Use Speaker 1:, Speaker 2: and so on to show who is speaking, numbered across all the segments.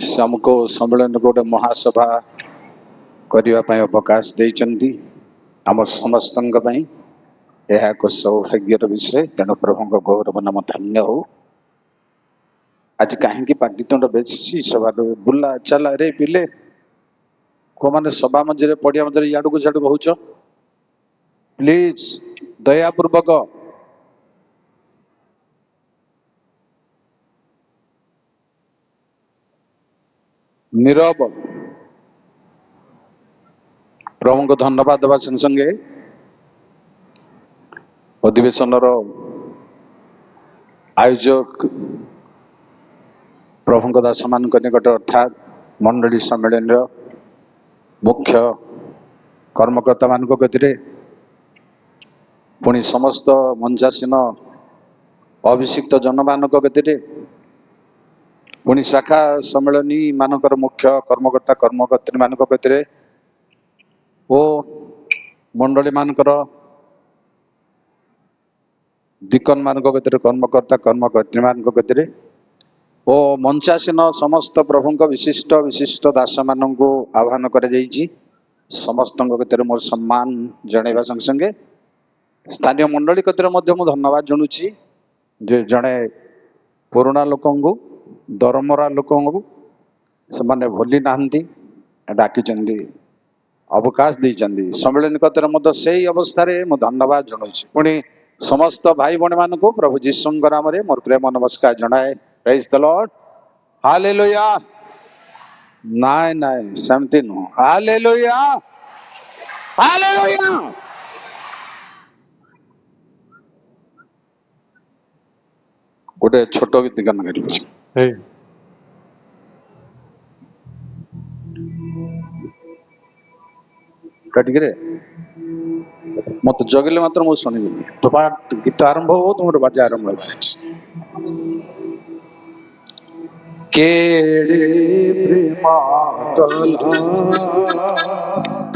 Speaker 1: से आमको सम्मेलन गोटे महासभा करने अवकाश देइचंती आम समस्त यह एक सौभाग्यर विषय। तेणु प्रभु गौरव नाम धन्य हो। आज कहीं पाटितुंड बेसी सभा बुला चला रे पिले को मैंने सभा मझे पड़िया मझे इाड़ू को झाड़ू हो प्लीज दयापूर्वक नीरव प्रभु को धन्यवाद देवा संगे संगे अधिवेशन आयोजक प्रभु दास मान निकट अर्थात मंडली सम्मेलन मुख्य कर्मकर्ता मान गति पुणी समस्त मंचासीन अभिषिक्त जन मान गति पुणी शाखा सम्मेलनी मानकर मुख्य कर्मकर्ता कर्मकर्त्री मान गति ओ मंडली मानकर दिकन मान गति कर्मकर्ता कर्मकर्त्री मान गति ओ मंचासीन समस्त प्रभु विशिष्ट विशिष्ट दास मान आह्वान कर समस्त गति मोर सम्मान जनवा संगे संगे स्थानीय मंडली कतिर धन्यवाद जनुची जे जड़े पुराणा लोक दरमरा लोक से भूली ना डाकी अवकाश देइचंदी सम्मेलन कतिर से अवस्था धन्यवाद जनाऊँ। पुणी समस्त भाई भणी मान को प्रभु जीशु नाम मोर प्रेम नमस्कार जनाए। Praise the Lord. हालेलुया। नाय नाय सेमती नु। Hallelujah hallelujah. गोटे छोट गीत गान करी कटिकरे मत जगिले मात्र मु सुनिबी तुम्हारा गीत आरंभ हो तुम बाजा आरंभ केड़े प्रेमा कला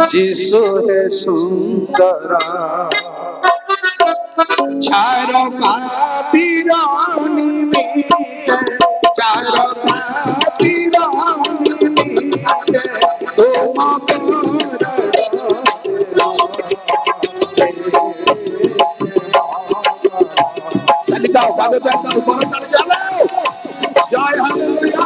Speaker 1: जीसु है सुंदरा चारों पापीरानी में चारों पापीरानी में जय हालेलुया।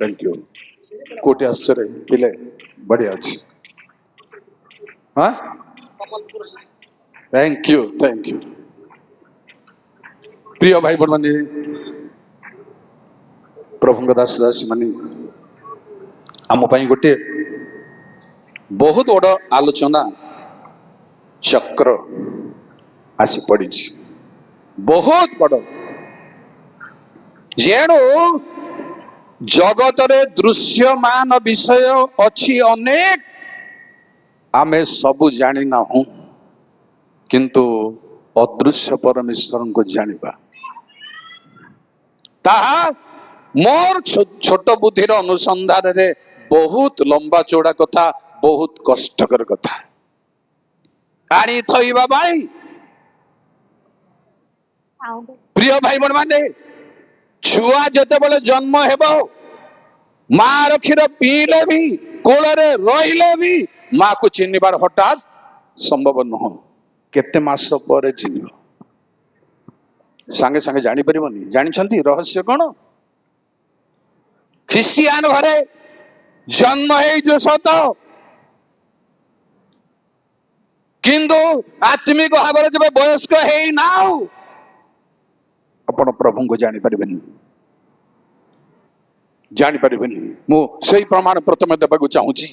Speaker 1: थैंक यू कोटी आश्चर्य पिले बढ़िया अच्छे हाँ थैंक यू प्रिय भाई बहन माने प्रभु दास दासी माने आम गोटे बहुत बड़ आलोचना चक्र आसी पड़ी बहुत बड़ जेणु जगत रे दृश्यमान विषय अच्छी अनेक आमे सबु जानी ना हूं किंतु अदृश्य परमेश्वर को जानिबा ताहा मोर छोट बुद्धिर अनुसंधान रे बहुत लंबा चौड़ा कथा बहुत कष्टकर कथा आनी थईबा भाई प्रिय भाई बहन माने छुआ जते बेले जन्म हेबो मार क्षीर पीले भी कोଳରେ रहिले भी माँ को चिन्हबार हठात संभव नुह केते मास पर चिन्ह सांगे सांगे जानी परिबनी जानिछंती रहस्य कोन ख्रिस्टियान घरे जन्म है जो सत किंतु आत्मिक भाव जब वयस्क है ना अपन प्रभु को जानी परिबनी मु सही प्रमाण प्रथम देवाक चाहूची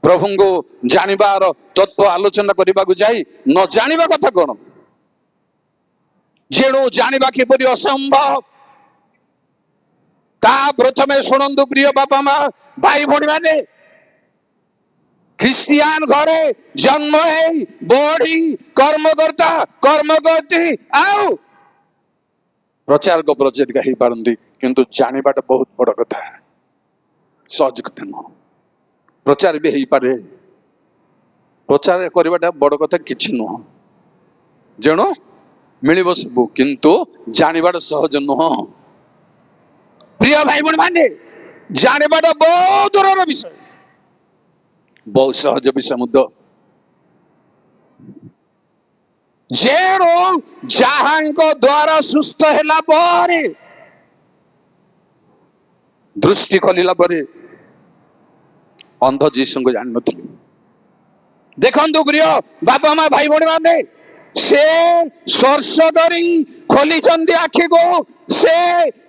Speaker 1: प्रभु को जानिबार तत्व आलोचना करने को जाई न जानिबा कथा कौन जेणु जानिबा किपरि असंभव ता प्रथमे शुणु प्रिय बापा माँ भाई भौणी माने ख्रिस्टियान घरे जन्म है बढ़ी कर्मकर्ता कर्मकर्ती आउ प्रचार को प्रचारिका हो पारती किंतु जानिबाटा बहुत बड़ कथा सहज कथा नुह प्रचार भी हो पारे प्रचार करवाटा बड़ कथा किछि नुह जेणु मिलिब सबू किंतु जानिबाटा सहज नुह प्रिय भाई बहन माने जानिबाटा बहुत दूर विषय बहुत सहज विषय मुद्दा जेणु जहांको द्वारा सुस्थ हैला परे दृष्टि खोलिला परे अंध जीसु को जान नथि देखंतु प्रिय बापा माँ भाई भौणी माने से स्पर्श करी खोली चंदी आखि को से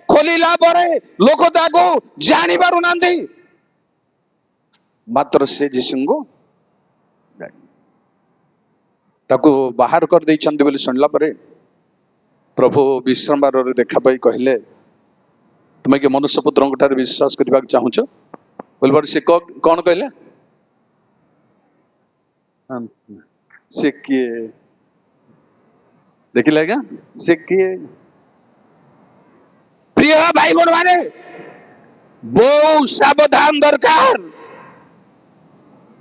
Speaker 1: खोलिला परे लोक ताको जानि पारु नांती मात्र से जीसु को ताको बाहर कर दे चंदी बोली सुनला परे प्रभु विश्रामबार रे देखा पाई कहले तुम्हें कि मनुष्य पुत्र ठारे विश्वास करने चाहूच बोल से कौन कहले से किए देखिले आज्ञा से किए प्रिय भाई बहन माने बहुत सावधान दरकार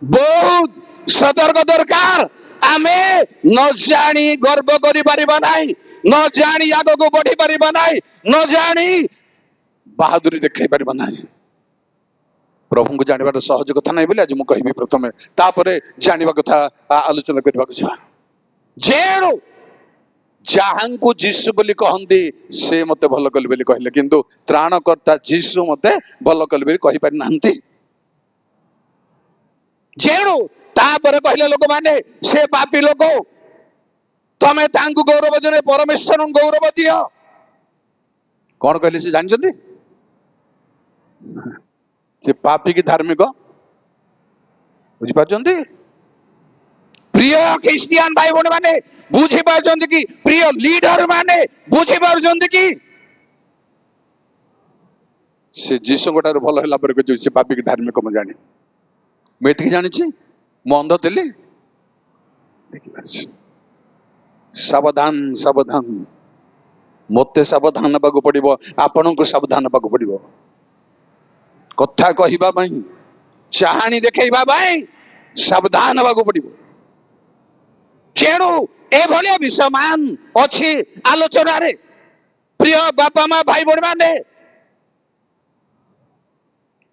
Speaker 1: बहुत सतर्क दरकार आमे न जानी गर्व करि परिबा नाही न जानी आगो को बढ़ी परिबा नाही न जानी बहादुरी देखाई परिबा नाही प्रभु को जानिबार सहज कथा नहीं बोले आज मु कहबी प्रथमे तापरे जानिबा कथा आलोचना करबा को जा जेणु जहांको जीसु बोली कहंदी से मते भल कल बोली कहले किंतु त्राणकर्ता जीसु मते भल कल बोली कहि पारि नांती जेणु तापर कहले लोक माने से पापी लोक तमे तांकु गौरव जने परमेश्वर गौरव दियो कौन कहले से जानछथि से पापी की धार्मिक बुझी पारछथि प्रिय ख्रिस्टियन भाई भौणी माने बुझी पारछथि कि प्रिय लीडर माने बुझी पारछथि कि से जीसु गोटार भल होला पर कहू से पापी की धार्मिक म जानी मैं एतिक जानिछि मु अंध थिली सावधान सावधान मते सावधान हेबाकू पड़िबो आपनकू सावधान हेबाकू पड़िबो कथा कहिबा पई चाहानी देखैबा पई सावधान हेबाकू पड़िबो जेणु ए भलिया विषमान अछि आलोचना रे प्रिय बापा माँ भाई भौणी माने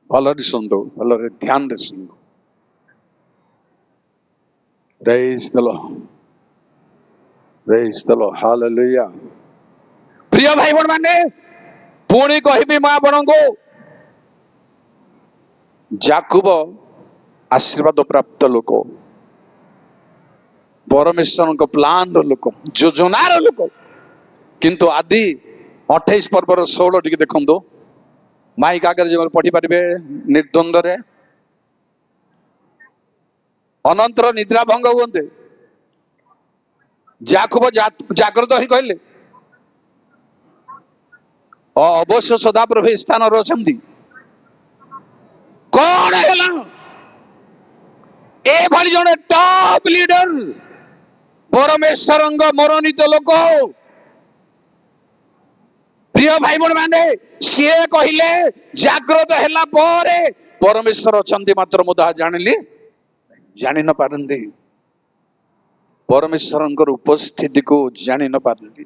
Speaker 1: भलरे सुनदो भलरे ध्यान रे सुनदो Praise the Lord. Praise the Lord. Hallelujah. प्रिय भाई भौणी माने पुणी कहबी मां आपनको जाकुब आशीर्वाद प्राप्त लोक परमेश्वर प्लान लोक योजनार लोक किंतु आदि 28 पर्वर 16 टिके देखंतो माइक आगे जो पढ़ी पारे निर्द्वंद रे अनंतर निद्रा भंग हुए जाकुब जागृत ही कहले अवश्य सदाप्रभु स्थान रही कौन है ए भली जने टॉप लीडर परमेश्वर मनोनीत लोक प्रिय भाई भौणी माने सी कहले जागृत है परमेश्वर अच्छा मात्र मुझे जानिली जानी न पारती परमेश्वर उपस्थिति को जानी न पारती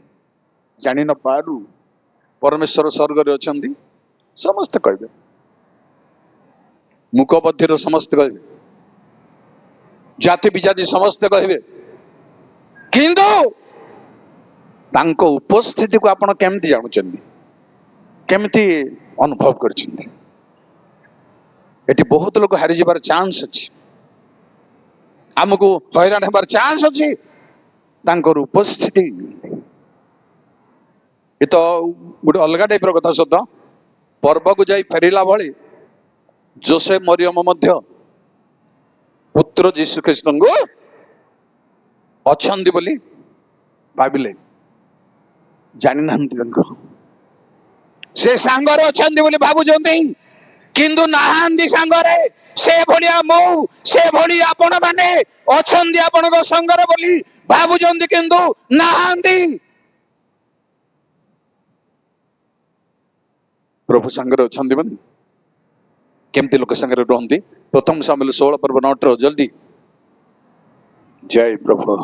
Speaker 1: जानी न पारू परमेश्वर स्वर्ग रे अछंती समस्त कहबे मुखपतिर समस्त कहबे जाति विजाति समस्त कहबे किंतु तांको उपस्थिति को आपण केमती जानुचंदी केमती अनुभव करछंती एटी बहुत लोग हारि जबार चांस अछि आमको हैरान हबार चांस अच्छी उपस्थिति ये तो गोटे अलग टाइप कथा सत पर्व को जाई फेरिला भली जोसेफ मरियम मध्य पुत्र जीशु ख्रीष्ट को अच्छी बोली भाविले जानी ना से सांगरे अच्छी बोली भावुंट किंतु नाहांदी सांगरे से भलिया मो से भली आपण माने अछंदी आपनको संगरे बोली भाबुजंदी किंतु नाहांदी प्रभु संगरे अछंदी मन केमती लोक संगरे रहंती प्रथम सामुएल 16 पर्व 9 जल्दी जय प्रभु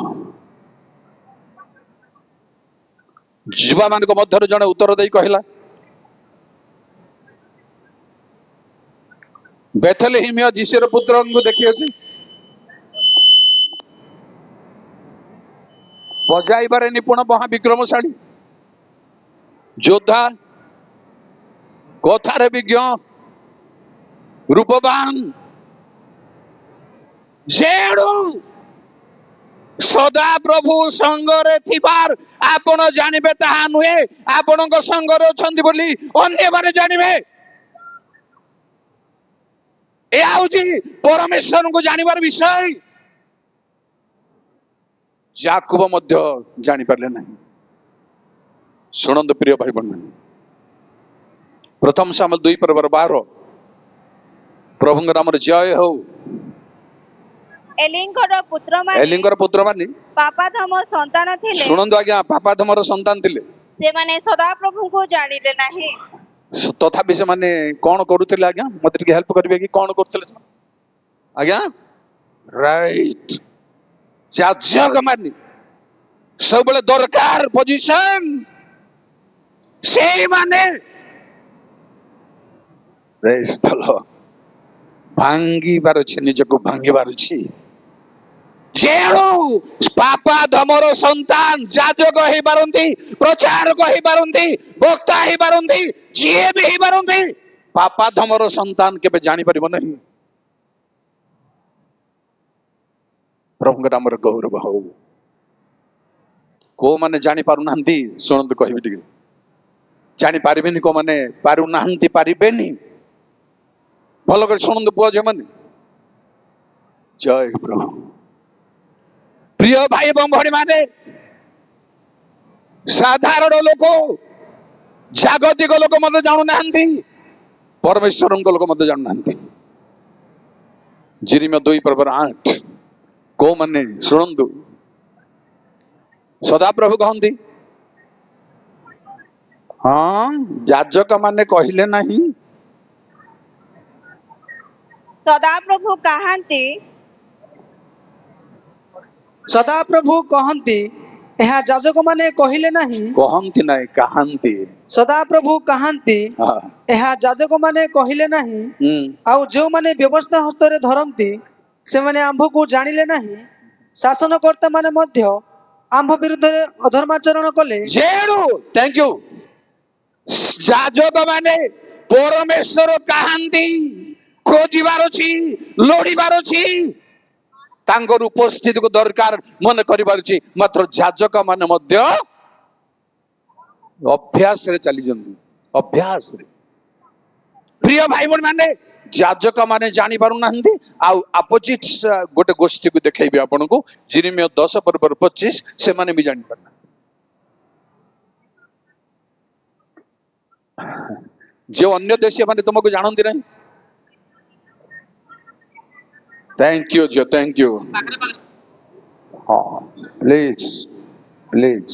Speaker 1: जीवा मान को मध्य जने उत्तर देई कहला बेथलेहेम जीशुर पुत्र को देखी अच्छी बजाइबारे निपुण महाविक्रमशाली योद्धा कथारे विज्ञ रूपवान जेणु सदा प्रभु संगरे थिबार आपण जानिबे ताहा नुहे आपणक संगरे अछंती बोली अन्य बारे जानिबे ए आउची परमेश्वर को जानिबार विषय याकूब मध्य जानि पारले नहीं सुनंद प्रिय भाई बहन प्रथम सामुएल 2 पर्व 12 प्रभुଙ୍କ नाम रे जय हो एलिंगर पुत्र माने
Speaker 2: पापाधम संतान थिले
Speaker 1: सुनंदु आज्ञा पापाधमर संतान थिले
Speaker 2: से माने सदा प्रभु को जानिले नाही
Speaker 1: तथापि से माने कौन करुथिले आज्ञा मते टिके हेल्प करबे कि कौन करुथिले आज्ञा राइट जाजक माने सब बले दरकार पोजीशन से माने प्रेज द लॉर्ड भांगी बारछि निजको भांगी बारछि जेणु पापा धमर संतान जाजक हे पारंती प्रचारक हे पारंती वक्ता हे पारंती जे भी हे पारंती पापा धमर संतान केबे जानि परिबो नहीं प्रभु नाम गौरव हो को माने जानी पारु नांती सुनंतु कहबी टिके जानी पारिबेनी को माने पारु नांती पारिबेनी भलो कर सुनंतु पुआ जे माने जय प्रभु प्रिय भाई एवं भणी माने साधारण लोक जागतिक लोक मत जानु नांती परमेश्वर लोक मत जानु नांती जिरिमिया 2:8 को माने शुणु सदा प्रभु कहती हाँ याजक माने कहले नहीं
Speaker 2: सदा प्रभु कहती
Speaker 3: सदाप्रभु कहନ୍ତି ଏହା ଯାଜକ ମାନେ କହିଲେ ନାହିଁ
Speaker 1: कहती नहीं कहांती
Speaker 3: ସଦାପ୍ରଭୁ କାହାନ୍ତି
Speaker 1: हाँ
Speaker 3: ଏହା ଯାଜକ ମାନେ କହିଲେ ନାହିଁ ଆଉ ଯେଉଁମାନେ ବ୍ୟବସ୍ଥା ହସ୍ତରେ ଧରନ୍ତି ସେମାନେ ଆମ୍ଭକୁ ଜାଣିଲେ ନାହିଁ ଶାସନକର୍ତ୍ତା ମାନେ ମଧ୍ୟ ଆମ୍ଭ ବିରୁଦ୍ଧରେ ଅଧର୍ମାଚରଣ କଲେ
Speaker 1: जेणु थैंक यू याजक माने परमेश्वर कहांती खोजिबार अछि लोड़ीबार अछि तांकर उपस्थिति को दरकार मन करिबार अछि मात्र याजक माने मध्य अभ्यास रे चली जंतु अभ्यास रे प्रिय भाई बहन माने याजक माने जानी पारु नांदी आ अपोजिट गोटे गोष्ठी को देखाइबे आपन को जिरिमिया 10:25 से माने भी जानी पारना जो अन्य देशीय माने तुमको जानती नहीं थैंक यू जो थैंक यू हाँ प्लीज प्लीज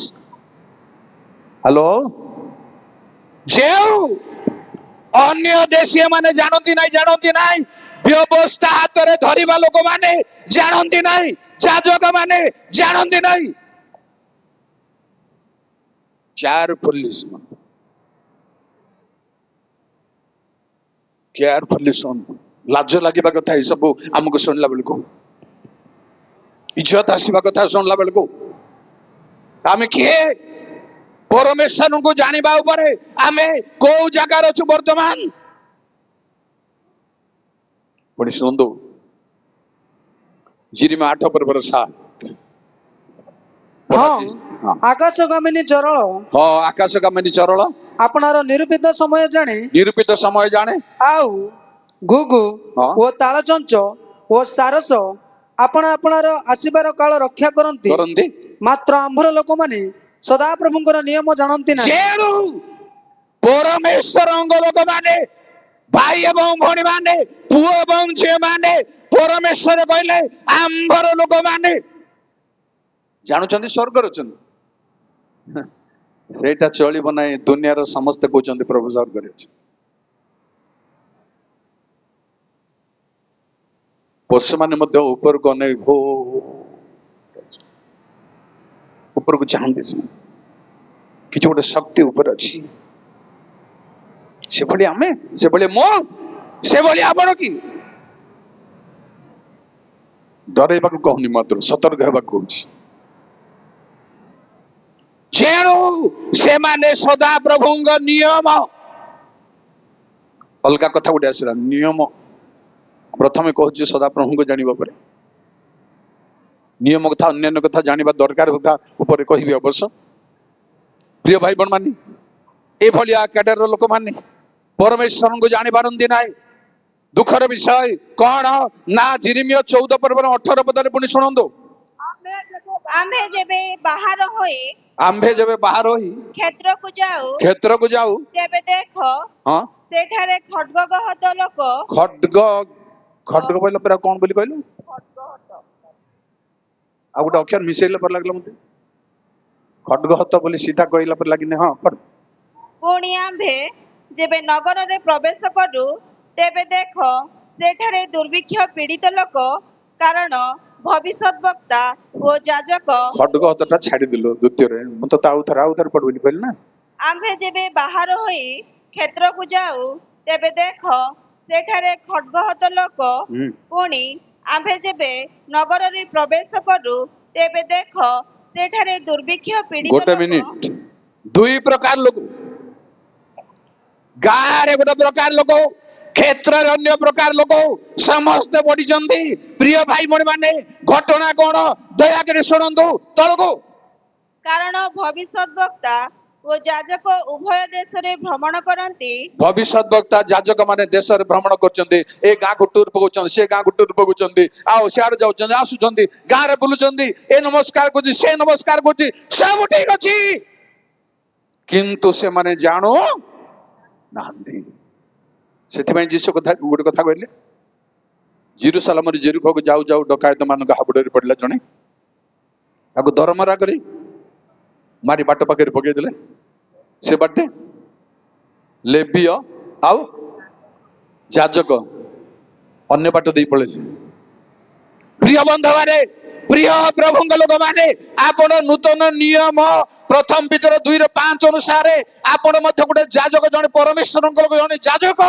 Speaker 1: हेलो जो अन्य देशीय माने जानती नहीं व्यवस्था हाथ रे धरिबा लोक माने जानती नहीं याजक माने जानती नहीं केयरफुली सुन लाज लगे कथा ये सब आमको शुणला बेल को इज्जत आसवा कथा शुणला बेल को आम किए परमेश्वर को जानिबा उपरे आमे को जगार अछु वर्तमान पुणी शुणु जिरिमिया 8:7
Speaker 3: ହଁ ଆକାଶଗାମିନୀ ଚରଳ
Speaker 1: हाँ आकाश कामिनी चरल
Speaker 3: ଆପଣାର ନିରୂପିତ ସମୟ ଜାଣେ
Speaker 1: निरूपित समय जाने
Speaker 3: ଆଉ ଘୁଘୁ
Speaker 1: ହଁ।
Speaker 3: ଓ ତାଳଚଞ୍ଚ ଓ ସାରସ ଆପଣାର ଆସିବାର କାଳ ରକ୍ଷା କରନ୍ତି
Speaker 1: करंती
Speaker 3: ମାତ୍ର ଆମ୍ଭର ଲୋକମାନେ ସଦାପ୍ରଭୁଙ୍କର ନିୟମ ଜାଣନ୍ତି ନାହିଁ
Speaker 1: जेणु परमेश्वर लोक माने भाई एवं भणी माने पुओ एवं झियो माने परमेश्वर कहले आंबर लोक माने जानुचंदी स्वर्ग रचंदी सेटा चलिब नाही दुनियार समस्त कहउचंदी प्रभु स्वर्ग रे अछि पशु माने मध्य ऊपर को अनेक हो ऊपर को चाहते कि गोटे शक्ति ऊपर अच्छी से भली आमे से भली मो से भली आपण की डरेबा को कहनी मात्र सतर्क हेबा कहउछि जेणु से माने सदा प्रभुंग नियम अलगा कथा गुटे आसला नियम प्रथमे कहउछि सदा प्रभु को जानिबा परे नियम कथा अन्य कथा जानिबा दरकार कथा ऊपर कहिबे अवश्य प्रिय भाई बहन मानी ए भलिया कैडर लोक माने परमेश्वर को जानि पारंती नाही दुखर विषय कौन ना जिरिमिया 14:18 पुणी शुणु
Speaker 2: आम्भे जेबे बाहर होई
Speaker 1: आंभे जब बाहर होई क्षेत्र को जाऊ
Speaker 2: तेबे देखो
Speaker 1: हाँ
Speaker 2: सेठारे खड्गगहत लोक
Speaker 1: खड्ग खड्ग बोल पर कौन बोली कहलु आ गोटे अक्षर मिसेइला पर लागला मते खड्गहत बोली सीधा कहला पर लागिने हाँ खड
Speaker 2: पुणी आम्भे जेबे नगर रे प्रवेश करू तेबे देखो सेठारे दुर्भिक्ष पीड़ित लोक कारण भविष्यत वक्ता ओ याजक
Speaker 1: खड्गहतटा छाड़ी दिलो द्वितीय रे म तो आउथर पढ बोली कहल ना
Speaker 2: आम्भे जेबे बाहर होई क्षेत्र को जाऊ तेबे देखो सेठारे खड्गहत लोक पुणी आम्भे जेबे नगर रे प्रवेश करू तेबे देखो सेठारे दुर्भिक्ष पीड़ित
Speaker 1: गोटे
Speaker 2: लोक
Speaker 1: मिनिट दुई प्रकार लोक गारे गोटे प्रकार लोक କ୍ଷେତ୍ରରେ ଅନ୍ୟ ପ୍ରକାର ଲୋକ ସମସ୍ତେ ବଢିଛନ୍ତି। ପ୍ରିୟ ଭାଇ ଭଉଣୀ ମାନେ, ଘଟଣା କଣ ଦୟାକରି ଶୁଣନ୍ତୁ ତଳକୁ।
Speaker 2: କାରଣ ଭବିଷ୍ୟତ ବକ୍ତା ଓ ଯାଜକ ଉଭୟ ଦେଶରେ ଭ୍ରମଣ କରନ୍ତି।
Speaker 1: ଭବିଷ୍ୟତ ବକ୍ତା ଯାଜକ ମାନେ ଦେଶରେ ଭ୍ରମଣ କରୁଛନ୍ତି। ଏ ଗାଁକୁ ଟୁର ପକଉଛନ୍ତି, ସେ ଗାଁକୁ ଟୁର ପକଉଛନ୍ତି, ଆଉ ସିଆଡେ ଯାଉଛନ୍ତି ଆସୁଛନ୍ତି, ଗାଁରେ ବୁଲୁଛନ୍ତି, ଏ ନମସ୍କାର କରୁଛି, ସେ ନମସ୍କାର କରୁଛି, ସବୁ ଠିକ ଅଛି, କିନ୍ତୁ ସେମାନେ ଜାଣୁ ନାହାନ୍ତି। ସେଥିପାଇଁ ଯୀଶୁ ଗୋଟେ କଥା କହିଲେ, ଜେରୁସାଲେମରୁ ଜେରିକୋକୁ ଯାଉ ଯାଉ ଡକାୟତ ମାନଙ୍କ ହାବୁଡରେ ପଡିଲା ଜଣେ, ତାକୁ ଦରମରା କରି ମାରି ବାଟ ପାଖରେ ପକେଇଦେଲେ। ସେ ବାଟେ ଲେବିୟ ଆଉ ଯାଜକ ଅନ୍ୟ ବାଟ ଦେଇ ପଳେଇଲେ। ପ୍ରିୟ ବନ୍ଧୁମାନେ, ପ୍ରିୟ ପ୍ରଭୁଙ୍କ ଲୋକମାନେ, ଆପଣ ନୂତନ ନିୟମ ପ୍ରଥମ ପିତର 2:5 ଅନୁସାରେ ଆପଣ ମଧ୍ୟ ଗୋଟେ ଯାଜକ, ଜଣେ ପରମେଶ୍ୱରଙ୍କ ଜଣେ ଯାଜକ।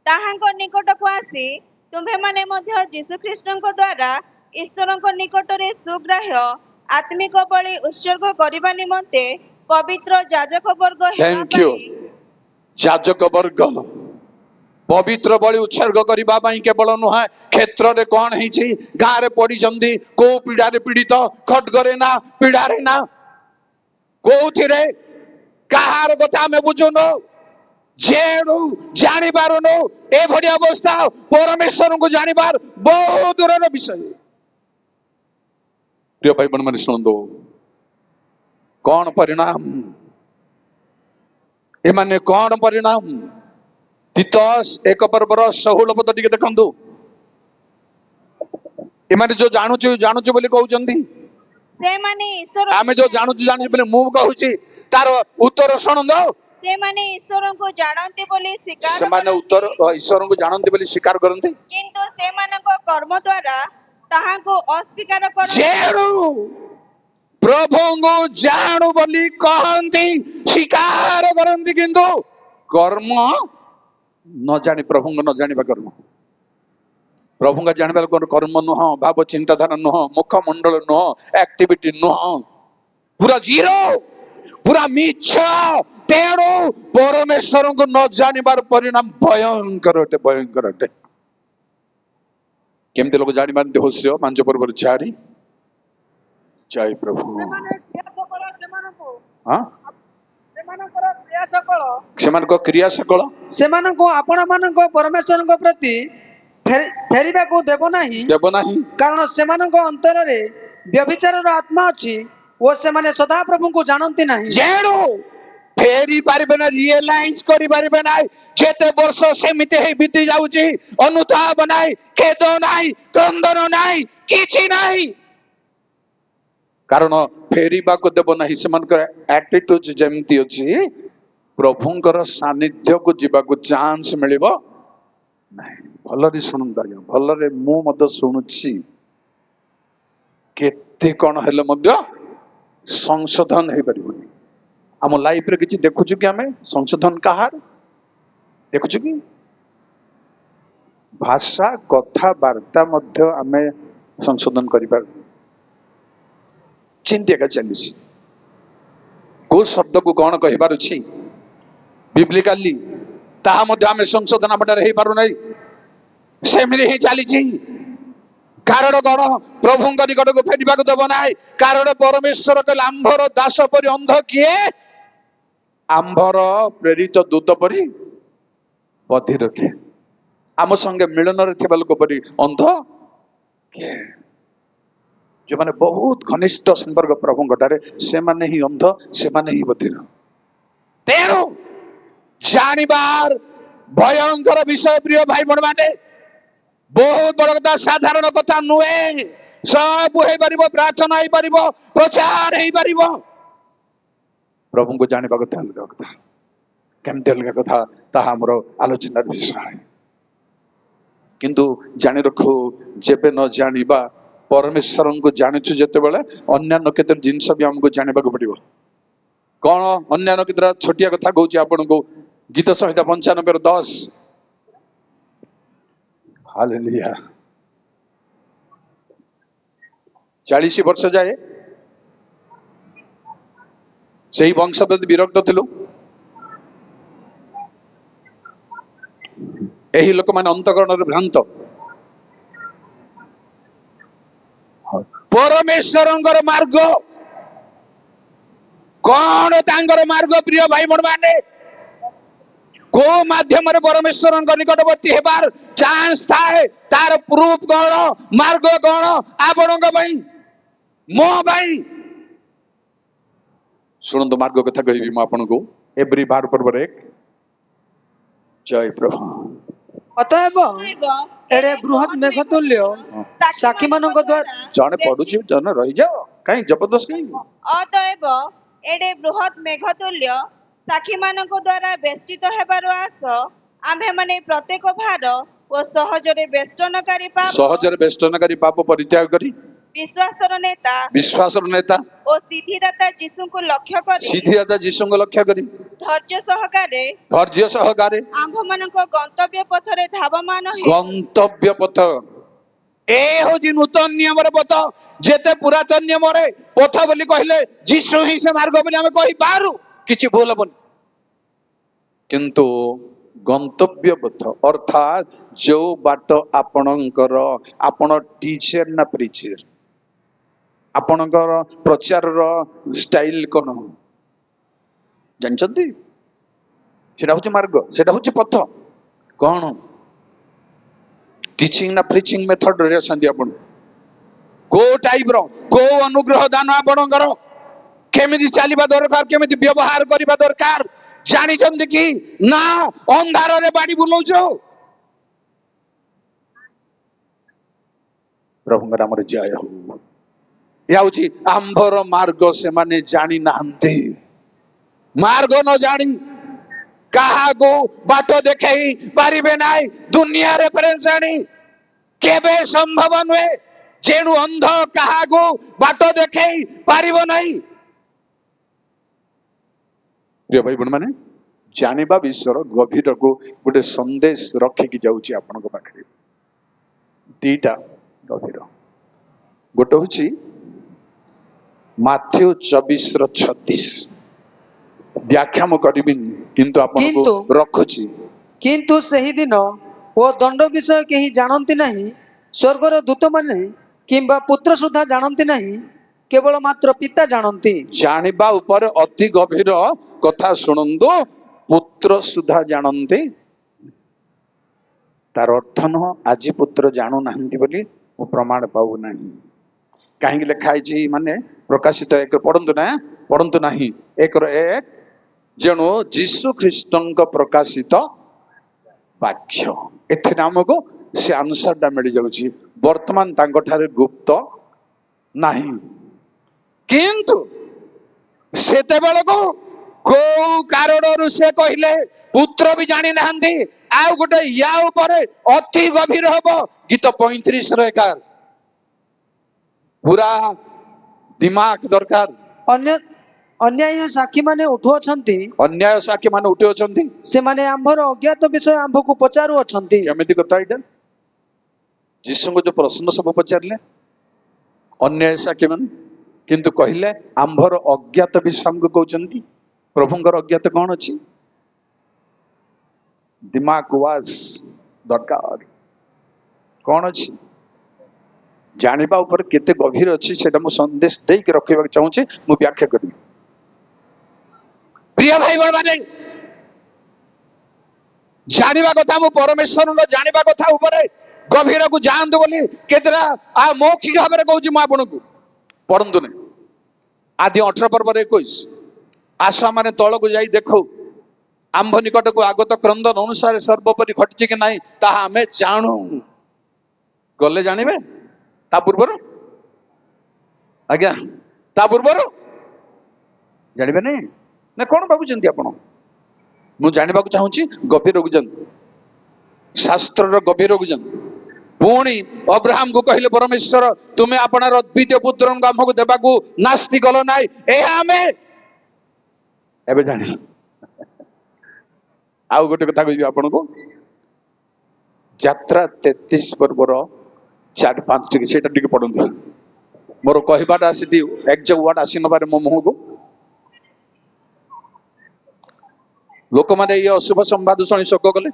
Speaker 2: ତାହାଙ୍କ ନିକଟକୁ ଆସି ତୁମ୍ଭେମାନେ ମଧ୍ୟ ଯୀଶୁଖ୍ରୀଷ୍ଟଙ୍କ ଦ୍ୱାରା ଈଶ୍ୱରଙ୍କ ନିକଟରେ ସୁଗ୍ରାହ୍ୟ ଆତ୍ମିକ ବଳି ଉତ୍ସର୍ଗ କରିବା ନିମନ୍ତେ ପବିତ୍ର ଯାଜକ ବର୍ଗ ହେବା
Speaker 1: Thank you.
Speaker 2: ପାଇଁ
Speaker 1: ଯାଜକ ବର୍ଗ ପବିତ୍ର ବଳି ଉତ୍ସର୍ଗ କରିବା ପାଇଁ କେବଳ ନୁହେଁ, କ୍ଷେତ୍ରରେ କଣ ହେଇଛି, ଗାଁରେ ପଡିଛନ୍ତି, କୋଉ ପୀଡାରେ ପୀଡିତ, ଖଡ୍ଗରେ ନା, ପୀଡାରେ ନା, କୋଉଥିରେ କାହାର କଥା ଆମେ ବୁଝୁନୁ, ଯେଣୁ ଜାଣିପାରୁନୁ, ଏଭଳି ଅବସ୍ଥା ପରମେଶ୍ୱରଙ୍କୁ ଜାଣିବାର ବହୁତ ଦୂରର ବିଷୟ। ପ୍ରିୟ ଭାଇ ଭଉଣୀ ମାନେ ଶୁଣନ୍ତୁ, କଣ ପରିଣାମ, ଏମାନେ କଣ ପରିଣାମ। ତିତସ 1 ପର୍ବର 16 ପଦ ଟିକେ ଦେଖନ୍ତୁ। ଏମାନେ ଯୋଉ ଜାଣୁଛୁ ଜାଣୁଛୁ ବୋଲି କହୁଛନ୍ତି,
Speaker 2: ସେମାନେ ଈଶ୍ୱରଙ୍କୁ
Speaker 1: ଆମେ ଯୋଉ ଜାଣୁଛୁ ଜାଣୁଛୁ ବୋଲି ମୁଁ କହୁଛି, ତାର ଉତ୍ତର ଶୁଣନ୍ତୁ।
Speaker 2: ସେମାନେ ଈଶ୍ୱରଙ୍କୁ ଜାଣନ୍ତି ବୋଲି ସ୍ୱୀକାର
Speaker 1: ସେମାନେ
Speaker 2: କରନ୍ତି,
Speaker 1: ଈଶ୍ୱରଙ୍କୁ ଜାଣନ୍ତି ବୋଲି ସ୍ୱୀକାର କରନ୍ତି,
Speaker 2: କିନ୍ତୁ ସେମାନଙ୍କ କର୍ମ ଦ୍ୱାରା ତାହାଙ୍କୁ ଅସ୍ୱୀକାର କରନ୍ତି।
Speaker 1: ଯେଣୁ ପ୍ରଭୁଙ୍କୁ ଜାଣୁ ବୋଲି କହନ୍ତି, ସ୍ୱୀକାର କରନ୍ତି, କିନ୍ତୁ କର୍ମ ନ ଜାଣି, ପ୍ରଭୁଙ୍କୁ ନ ଜାଣିବା କର୍ମ। ପ୍ରଭୁଙ୍କ ଜାଣିବାର କର୍ମ ନୁହଁ, ଭାବ ଚିନ୍ତାଧାରା ନୁହଁ, ମୁଖମଣ୍ଡଳ ନୁହଁ, ଆକ୍ଟିଭିଟି ନୁହଁ, ପୁରା ଜିରୋ, ପୁରା ମିଛ। ତେଣୁ ପରମେଶ୍ୱରଙ୍କୁ ନ ଜାଣିବାର ପରିଣାମ ଭୟଙ୍କର ଅଟେ, ଭୟଙ୍କର ଅଟେ। କେମିତି ଲୋକ ଜାଣିପାରନ୍ତି? ହୋସିୟ 5 ପର୍ବର 4। ଜୟ ପ୍ରଭୁ। ସେମାନଙ୍କ କ୍ରିୟା ସକଳ
Speaker 3: ସେମାନଙ୍କୁ ଆପଣମାନଙ୍କ ପରମେଶ୍ୱରଙ୍କ ପ୍ରତି ଫେରିବାକୁ ଦେବ ନାହିଁ, କାରଣ ସେମାନଙ୍କ ଅନ୍ତରରେ ବ୍ୟଭିଚାରର ଆତ୍ମା ଅଛି ଓ ସେମାନେ ସଦାପ୍ରଭୁଙ୍କୁ ଜାଣନ୍ତି ନାହିଁ।
Speaker 1: ଯେଣୁ ଫେରି ପାରିବେ ନା, ରିଏଲାଇଜ କରିପାରିବେ ନାହିଁ। ଯେତେ ବର୍ଷ ସେମିତି ହେଇ ବିତି ଯାଉଛି, ଅନୁତାପ ନାହିଁ, ଖେଦ ନାହିଁ, କ୍ରନ୍ଦନ ନାହିଁ, କିଛି ନାହିଁ, କାରଣ ଫେରିବାକୁ ଦେବ ନାହିଁ। ସେମାନଙ୍କର ଆଟିଟ୍ୟୁଡ ଯେମିତି ଅଛି, ପ୍ରଭୁଙ୍କର ସାନ୍ନିଧ୍ୟକୁ ଯିବାକୁ ଚାନ୍ସ ମିଳିବ ନାହିଁ। ଭଲରେ ଶୁଣନ୍ତୁ ଆଜ୍ଞା, ଭଲରେ, ମୁଁ ମଧ୍ୟ ଶୁଣୁଛି। କେତେ କଣ ହେଲେ ମଧ୍ୟ ସଂଶୋଧନ ହେଇପାରିବନି। ଆମ ଲାଇଫରେ କିଛି ଦେଖୁଛୁ କି ଆମେ ସଂଶୋଧନ କାହାର ଦେଖୁଛୁ କି? ଭାଷା, କଥାବାର୍ତ୍ତା ମଧ୍ୟ ଆମେ ସଂଶୋଧନ କରିପାରୁ। ଚିନ୍ତା ଚାଲିଛି, କୋଉ ଶବ୍ଦକୁ କଣ କହିବାର ଅଛି ବିବ୍ଲିକାଲି, ତାହା ମଧ୍ୟ ଆମେ ସଂଶୋଧନ ବାଟରେ ହେଇପାରୁନାହିଁ। ସେମିତି ହିଁ ଚାଲିଛି। କାରଣ କଣ? ପ୍ରଭୁଙ୍କ ନିକଟକୁ ଫେରିବାକୁ ଦେବ ନାହିଁ। କାରଣ ପରମେଶ୍ୱର କହିଲେ, ଆମ୍ଭର ଦାସ ପରି ଅନ୍ଧ କିଏ? ଆମ୍ଭର ପ୍ରେରିତ ଦୂତ ପରି ବଧିର କିଏ? ଆମ ସଙ୍ଗେ ମିଳନରେ ଥିବା ଲୋକ ପରି ଅନ୍ଧ କିଏ? ଯୋଉମାନେ ବହୁତ ଘନିଷ୍ଠ ସମ୍ପର୍କ ପ୍ରଭୁଙ୍କ ଠାରେ, ସେମାନେ ହିଁ ଅନ୍ଧ, ସେମାନେ ହିଁ ବଧିର। ତେଣୁ ଜାଣିବାର ଭୟଙ୍କର ବିଷୟ। ପ୍ରିୟ ଭାଇ ଭଉଣୀ ମାନେ, ବହୁତ ବଡ କଥା, ସାଧାରଣ କଥା ନୁହେଁ। ସବୁ ହେଇପାରିବ, ପ୍ରାର୍ଥନା ହେଇପାରିବ, ପ୍ରଚାର ହେଇପାରିବ। ପ୍ରଭୁଙ୍କୁ ଜାଣିବା କଥା ଅଲଗା କଥା, କେମିତି ଅଲଗା କଥା, ତାହା ଆମର ଆଲୋଚନାର ବିଷୟ। କିନ୍ତୁ ଜାଣି ରଖୁ, ଯେବେ ନ ଜାଣିବା, ପରମେଶ୍ୱରଙ୍କୁ ଜାଣିଛୁ ଯେତେବେଳେ, ଅନ୍ୟାନ୍ୟ କେତେ ଜିନିଷ ବି ଆମକୁ ଜାଣିବାକୁ ପଡିବ। କଣ ଅନ୍ୟାନ୍ୟ କେତେଟା ଛୋଟିଆ କଥା କହୁଛି ଆପଣଙ୍କୁ। ଗୀତ ସଂହିତା 95:10। ହାଲେଲୁୟା। 40 ବର୍ଷ ଯାଏ ସେଇ ବଂଶ ପ୍ରତି ବିରକ୍ତ ଥିଲୁ, ଏହି ଲୋକମାନେ ଅନ୍ତଃକରଣରେ ଭ୍ରାନ୍ତ। ପରମେଶ୍ୱରଙ୍କର ମାର୍ଗ କଣ? ତାଙ୍କର ମାର୍ଗ ପ୍ରିୟ ଭାଇ ଭଉଣୀ ମାନେ, କୋଉ ମାଧ୍ୟମରେ ପରମେଶ୍ୱରଙ୍କ ନିକଟବର୍ତ୍ତୀ ହେବାର ଚାନ୍ସ ଥାଏ, ତାର ପ୍ରୁଫ କଣ, ମାର୍ଗ କଣ ଆପଣଙ୍କ ପାଇଁ, ମୋ ପାଇଁ? ଶୁଣନ୍ତୁ, ମାର୍ଗ କଥା କହିବି ମୁଁ ଆପଣଙ୍କୁ। ଏଭ୍ରି 12 ଜୟ ପ୍ରଭୁ।
Speaker 3: ଅତଏବ ଏଡେ ବୃହତ୍ ମେଘ ତୁଲ୍ୟ ସାକ୍ଷୀ ମାନଙ୍କ ଦ୍ୱାରା
Speaker 1: ଜଣେ ପଢୁଛି, ଜଣେ ରହିଯାଅ, କାହିଁ ଜବରଦସ୍ତ କାହିଁକି?
Speaker 2: ଅତଏବ ଏଡେ ବୃହତ୍ ମେଘ ତୁଲ୍ୟ ସାକ୍ଷୀମାନଙ୍କ ଦ୍ୱାରା ବେଷ୍ଟିତ ହେବାର ଆଶ ଆମ୍ଭେମାନେ ପ୍ରତ୍ୟେକ ଭାର ଓ ସହଜରେ
Speaker 1: ବେଷ୍ଟନକାରୀ ପାପ ପରିତ୍ୟାଗ କରି
Speaker 2: ବିଶ୍ୱାସର ନେତା ଓ ସିଦ୍ଧିଦାତା ଯୀଶୁଙ୍କୁ ଲକ୍ଷ୍ୟ କରି ଧୈର୍ଯ୍ୟ ସହକାରେ ଆମ୍ଭମାନଙ୍କ ଗନ୍ତବ୍ୟ ପଥରେ ଧାବମାନ ହେଉ।
Speaker 1: ଗନ୍ତବ୍ୟ ପଥ ଏ ହଉଛି ନୂତନ ନିୟମର ପଥ। ଯେତେ ପୁରାତନ ନିୟମରେ ପଥ ବୋଲି କହିଲେ ଯୀଶୁ ହିଁ ସେ ମାର୍ଗ ବୋଲି ଆମେ କହିପାରୁ, କିଛି ଭୁଲ ହବନି। କିନ୍ତୁ ଗନ୍ତବ୍ୟ ପଥ ଅର୍ଥାତ୍ ଯୋଉ ବାଟ ଆପଣଙ୍କର, ଆପଣ ଟିଚର ନା ପ୍ରିଚର, ଆପଣଙ୍କର ପ୍ରଚାରର ଷ୍ଟାଇଲ କଣ ଜାଣିଛନ୍ତି? ସେଟା ହଉଛି ମାର୍ଗ, ସେଟା ହଉଛି ପଥ। କଣ ଟିଚିଂ ନା ପ୍ରିଚିଂ ମେଥଡରେ ଅଛନ୍ତି ଆପଣ? କୋଉ ଟାଇପର, କୋଉ ଅନୁଗ୍ରହ ଦାନ ଆପଣଙ୍କର, କେମିତି ଚାଲିବା ଦରକାର, କେମିତି ବ୍ୟବହାର କରିବା ଦରକାର ଜାଣିଛନ୍ତି କି ନା? ଅନ୍ଧାରରେ ବାଡ଼ି ବୁଲଉଛ? ପ୍ରଭୁଙ୍କ ନାମରେ ଜୟ ହଉ। ଏହା ହଉଛି ଆମ୍ଭର ମାର୍ଗ। ସେମାନେ ଜାଣି ନାହାନ୍ତି। ମାର୍ଗ ନ ଜାଣି କାହାକୁ ବାଟ ଦେଖେଇ ପାରିବେ ନାହିଁ। ଦୁନିଆରେ ପରେଶାନୀ କେବେ ସମ୍ଭବ ନୁହେଁ। ଯେଣୁ ଅନ୍ଧ କାହାକୁ ବାଟ ଦେଖେଇ ପାରିବ ନାହିଁ। ପ୍ରିୟ ଭାଇ ଭଉଣୀ ମାନେ, ଜାଣିବା ବିଷୟର ଗଭୀରକୁ ଗୋଟେ ସନ୍ଦେଶ ରଖିକି ଯାଉଛି ଆପଣଙ୍କ ପାଖରେ। ଦିଟା ଗଭୀର। ଗୋଟେ ହଉଛି ମାଥ୍ୟୁ 24:36। ବ୍ୟାଖ୍ୟା ମୁଁ କରିବିନି, କିନ୍ତୁ ଆପଣଙ୍କୁ ରଖୁଛି।
Speaker 3: କିନ୍ତୁ ସେହି ଦିନ ଓ ଦଣ୍ଡ ବିଷୟ କେହି ଜାଣନ୍ତି ନାହିଁ, ସ୍ୱର୍ଗର ଦୂତମାନେ କିମ୍ବା ପୁତ୍ର ସୁଦ୍ଧା ଜାଣନ୍ତି ନାହିଁ, କେବଳ ମାତ୍ର ପିତା ଜାଣନ୍ତି।
Speaker 1: ଜାଣିବା ଉପରେ ଅତି ଗଭୀର କଥା ଶୁଣନ୍ତୁ। ପୁତ୍ର ସୁଦ୍ଧା ଜାଣନ୍ତି, ତାର ଅର୍ଥ ନୁହଁ ଆଜି ପୁତ୍ର ଜାଣୁନାହାନ୍ତି ବୋଲି ମୁଁ ପ୍ରମାଣ ପାଉନାହିଁ। କାହିଁକି ଲେଖା ହେଇଛି? ମାନେ ପ୍ରକାଶିତ 1 ପଢନ୍ତୁ ନାହିଁ 1:1। ଯେଣୁ ଯୀଶୁ ଖ୍ରୀଷ୍ଟଙ୍କ ପ୍ରକାଶିତ ବାକ୍ୟ, ଏଥିରେ ଆମକୁ ସେ ଆନ୍ସରଟା ମିଳିଯାଉଛି। ବର୍ତ୍ତମାନ ତାଙ୍କ ଠାରେ ଗୁପ୍ତ ନାହିଁ, କିନ୍ତୁ ସେତେବେଳକୁ କୋଉ କାରଣରୁ ସେ କହିଲେ ପୁତ୍ର ବି ଜାଣି ନାହାନ୍ତି। ଆଉ ଗୋଟେ ୟା ଉପରେ ଅତି ଗଭୀର ହବ। ଗୀତ 35:1। ପୁରା ଦିମାଗ ଦରକାର।
Speaker 3: ଅନ୍ୟାୟ ସାକ୍ଷୀ ମାନେ ଉଠୁଅଛନ୍ତି, ସେମାନେ ଆମ୍ଭର ଅଜ୍ଞାତ ବିଷୟ ଆମ୍ଭକୁ ପଚାରୁଅଛନ୍ତି।
Speaker 1: କେମିତି କଥା ଏଇଟା? ଯୀଶୁଙ୍କୁ ଯୋଉ ପ୍ରଶ୍ନ ସବୁ ପଚାରିଲେ ଅନ୍ୟାୟ ସାକ୍ଷୀ ମାନେ, କିନ୍ତୁ କହିଲେ ଆମ୍ଭର ଅଜ୍ଞାତ ବିଷୟ ଆମକୁ କହୁଛନ୍ତି। ପ୍ରଭୁଙ୍କର ଅଜ୍ଞାତ କଣ ଅଛି? ଦିମାଗ ୱାସ୍ ଦରକାର। କଣ ଅଛି? ଜାଣିବା ଉପରେ କେତେ ଗଭୀର ଅଛି ସେଟା ମୁଁ ସନ୍ଦେଶ ଦେଇକି ରଖିବାକୁ ଚାହୁଁଛି। ମୁଁ ବ୍ୟାଖ୍ୟା କରିବି। ପ୍ରିୟ ଭାଇ ମାନେ, ଜାଣିବା କଥା, ମୁଁ ପରମେଶ୍ୱରଙ୍କ ଜାଣିବା କଥା ଉପରେ ଗଭୀରକୁ ଯାଆନ୍ତୁ ବୋଲି କେତେଟା ମୌଖିକ ଭାବରେ କହୁଛି ମୁଁ ଆପଣଙ୍କୁ। ପଢନ୍ତୁନି। ଆଦି 18:21। ଆସ ମାନେ ତଳକୁ ଯାଇ ଦେଖୁ, ଆମ୍ଭ ନିକଟକୁ ଆଗତ କ୍ରନ୍ଦନ ଅନୁସାରେ ସର୍ବୋପରି ଘଟିଛି କି ନାହିଁ ତାହା ଆମେ ଜାଣୁ। ଗଲେ ଜାଣିବେ। ତା ପୂର୍ବରୁ ତା ପୂର୍ବରୁ ଜାଣିବେନି ନା କଣ ଭାବୁଛନ୍ତି ଆପଣ? ମୁଁ ଜାଣିବାକୁ ଚାହୁଁଛି ଗଭୀରକୁ ଯାଆନ୍ତୁ, ଶାସ୍ତ୍ରର ଗଭୀରକୁ ଯାଆନ୍ତୁ। ପୁଣି ଅବ୍ରାହ୍ମକୁ କହିଲେ ପରମେଶ୍ୱର, ତୁମେ ଆପଣର ଅଦ୍ୱିତୀୟ ପୁତ୍ରଙ୍କୁ ଆମକୁ ଦେବାକୁ ନାସ୍ତି କଲ ନାହିଁ, ଏହା ଆମେ ଏବେ ଜାଣିଲୁ। ଆଉ ଗୋଟେ କଥା କହିବି ଆପଣଙ୍କୁ। ଯାତ୍ରା 33 4-5 ଟିକେ ସେଇଟା ଟିକେ ପଢନ୍ତୁ। ମୋର କହିବାଟା ଆସିବି ଏକଜାକ୍ଟ ୱାର୍ଡ ଆସି ନପାରେ ମୋ ମୁହଁକୁ। ଲୋକମାନେ ଏଇ ଅଶୁଭ ସମ୍ବାଦ ଶୁଣି ଶୋକ କଲେ।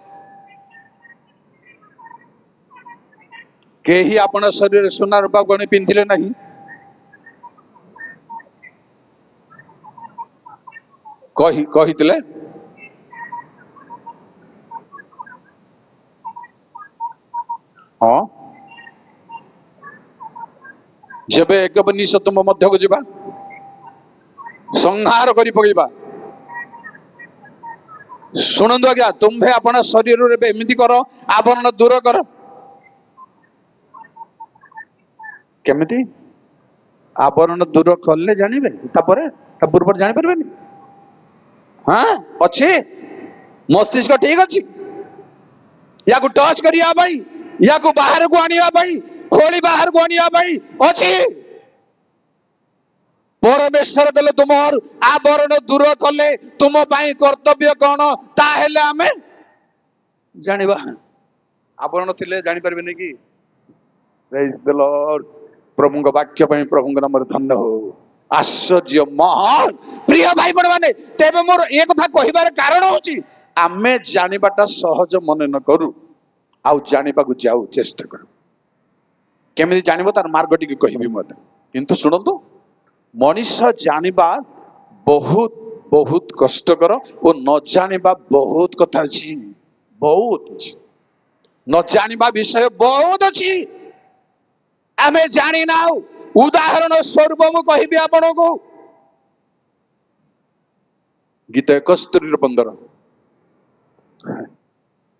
Speaker 1: କେହି ଆପଣ ଶରୀରରେ ସୁନା ରୂପା ଗଣି ପିନ୍ଧିଲେ ନାହିଁ। କହିଥିଲେ ହଁ ଯେବେ ଏକବନିଶ ତୁମ ମଧ୍ୟକୁ ଯିବା ସଂହାର କରି ପକେଇବା। ଶୁଣନ୍ତୁ ଆଜ୍ଞା, ତୁମ୍ଭେ ଆପଣ ଶରୀରରେ ଏବେ ଏମିତି କର, ଆବରଣ ଦୂର କର। କେମିତି ଆବରଣ ଦୂର କଲେ ଜାଣିବେ? ତାପରେ ତା ପୂର୍ବରୁ ଜାଣିପାରିବେନି? ହଁ ଅଛି, ମସ୍ତିଷ୍କ ଠିକ ଅଛି। ୟାକୁ ଟଚ୍ କରିବା ପାଇଁ, ୟାକୁ ବାହାରକୁ ଆଣିବା ପାଇଁ, ଖୋଳି ବାହାରକୁ ଆଣିବା ପାଇଁ ଅଛି। ପରମେଶ୍ୱର କହିଲେ ତୁମର ଆବରଣ ଦୂର କଲେ ତୁମ ପାଇଁ କର୍ତ୍ତବ୍ୟ କଣ ତାହେଲେ ଆମେ ଜାଣିବା। ଆବରଣ ଥିଲେ ଜାଣିପାରିବେନି କି? ପ୍ରେଜ୍ ଦ ଲର୍ଡ। ପ୍ରଭୁଙ୍କ ବାକ୍ୟ ପାଇଁ ପ୍ରଭୁଙ୍କ ନାମରେ ଧନ୍ୟ ହଉ। ଆଶ୍ଚର୍ଯ୍ୟ ମହାନ ପ୍ରିୟ ଭାଇ ବଡ଼ ମାନେ, ତେବେ ମୋର ଏ କଥା କହିବାର କାରଣ ହଉଛି ଆମେ ଜାଣିବାଟା ସହଜ ମନେ ନ କରୁ, ଆଉ ଜାଣିବାକୁ ଯାଉ, ଚେଷ୍ଟା କରୁ। କେମିତି ଜାଣିବ ତାର ମାର୍ଗ ଟିକେ କହିବି ମତେ, କିନ୍ତୁ ଶୁଣନ୍ତୁ, ମଣିଷ ଜାଣିବା ବହୁତ ବହୁତ କଷ୍ଟକର ଓ ନ ଜାଣିବା ବହୁତ କଥା ଅଛି, ବହୁତ ଅଛି। ନ ଜାଣିବା ବିଷୟ ବହୁତ ଅଛି, ଆମେ ଜାଣିନାଉ। ଉଦାହରଣ ସ୍ୱରୂପ ମୁଁ କହିବି ଆପଣଙ୍କୁ, ଗୀତ 71:15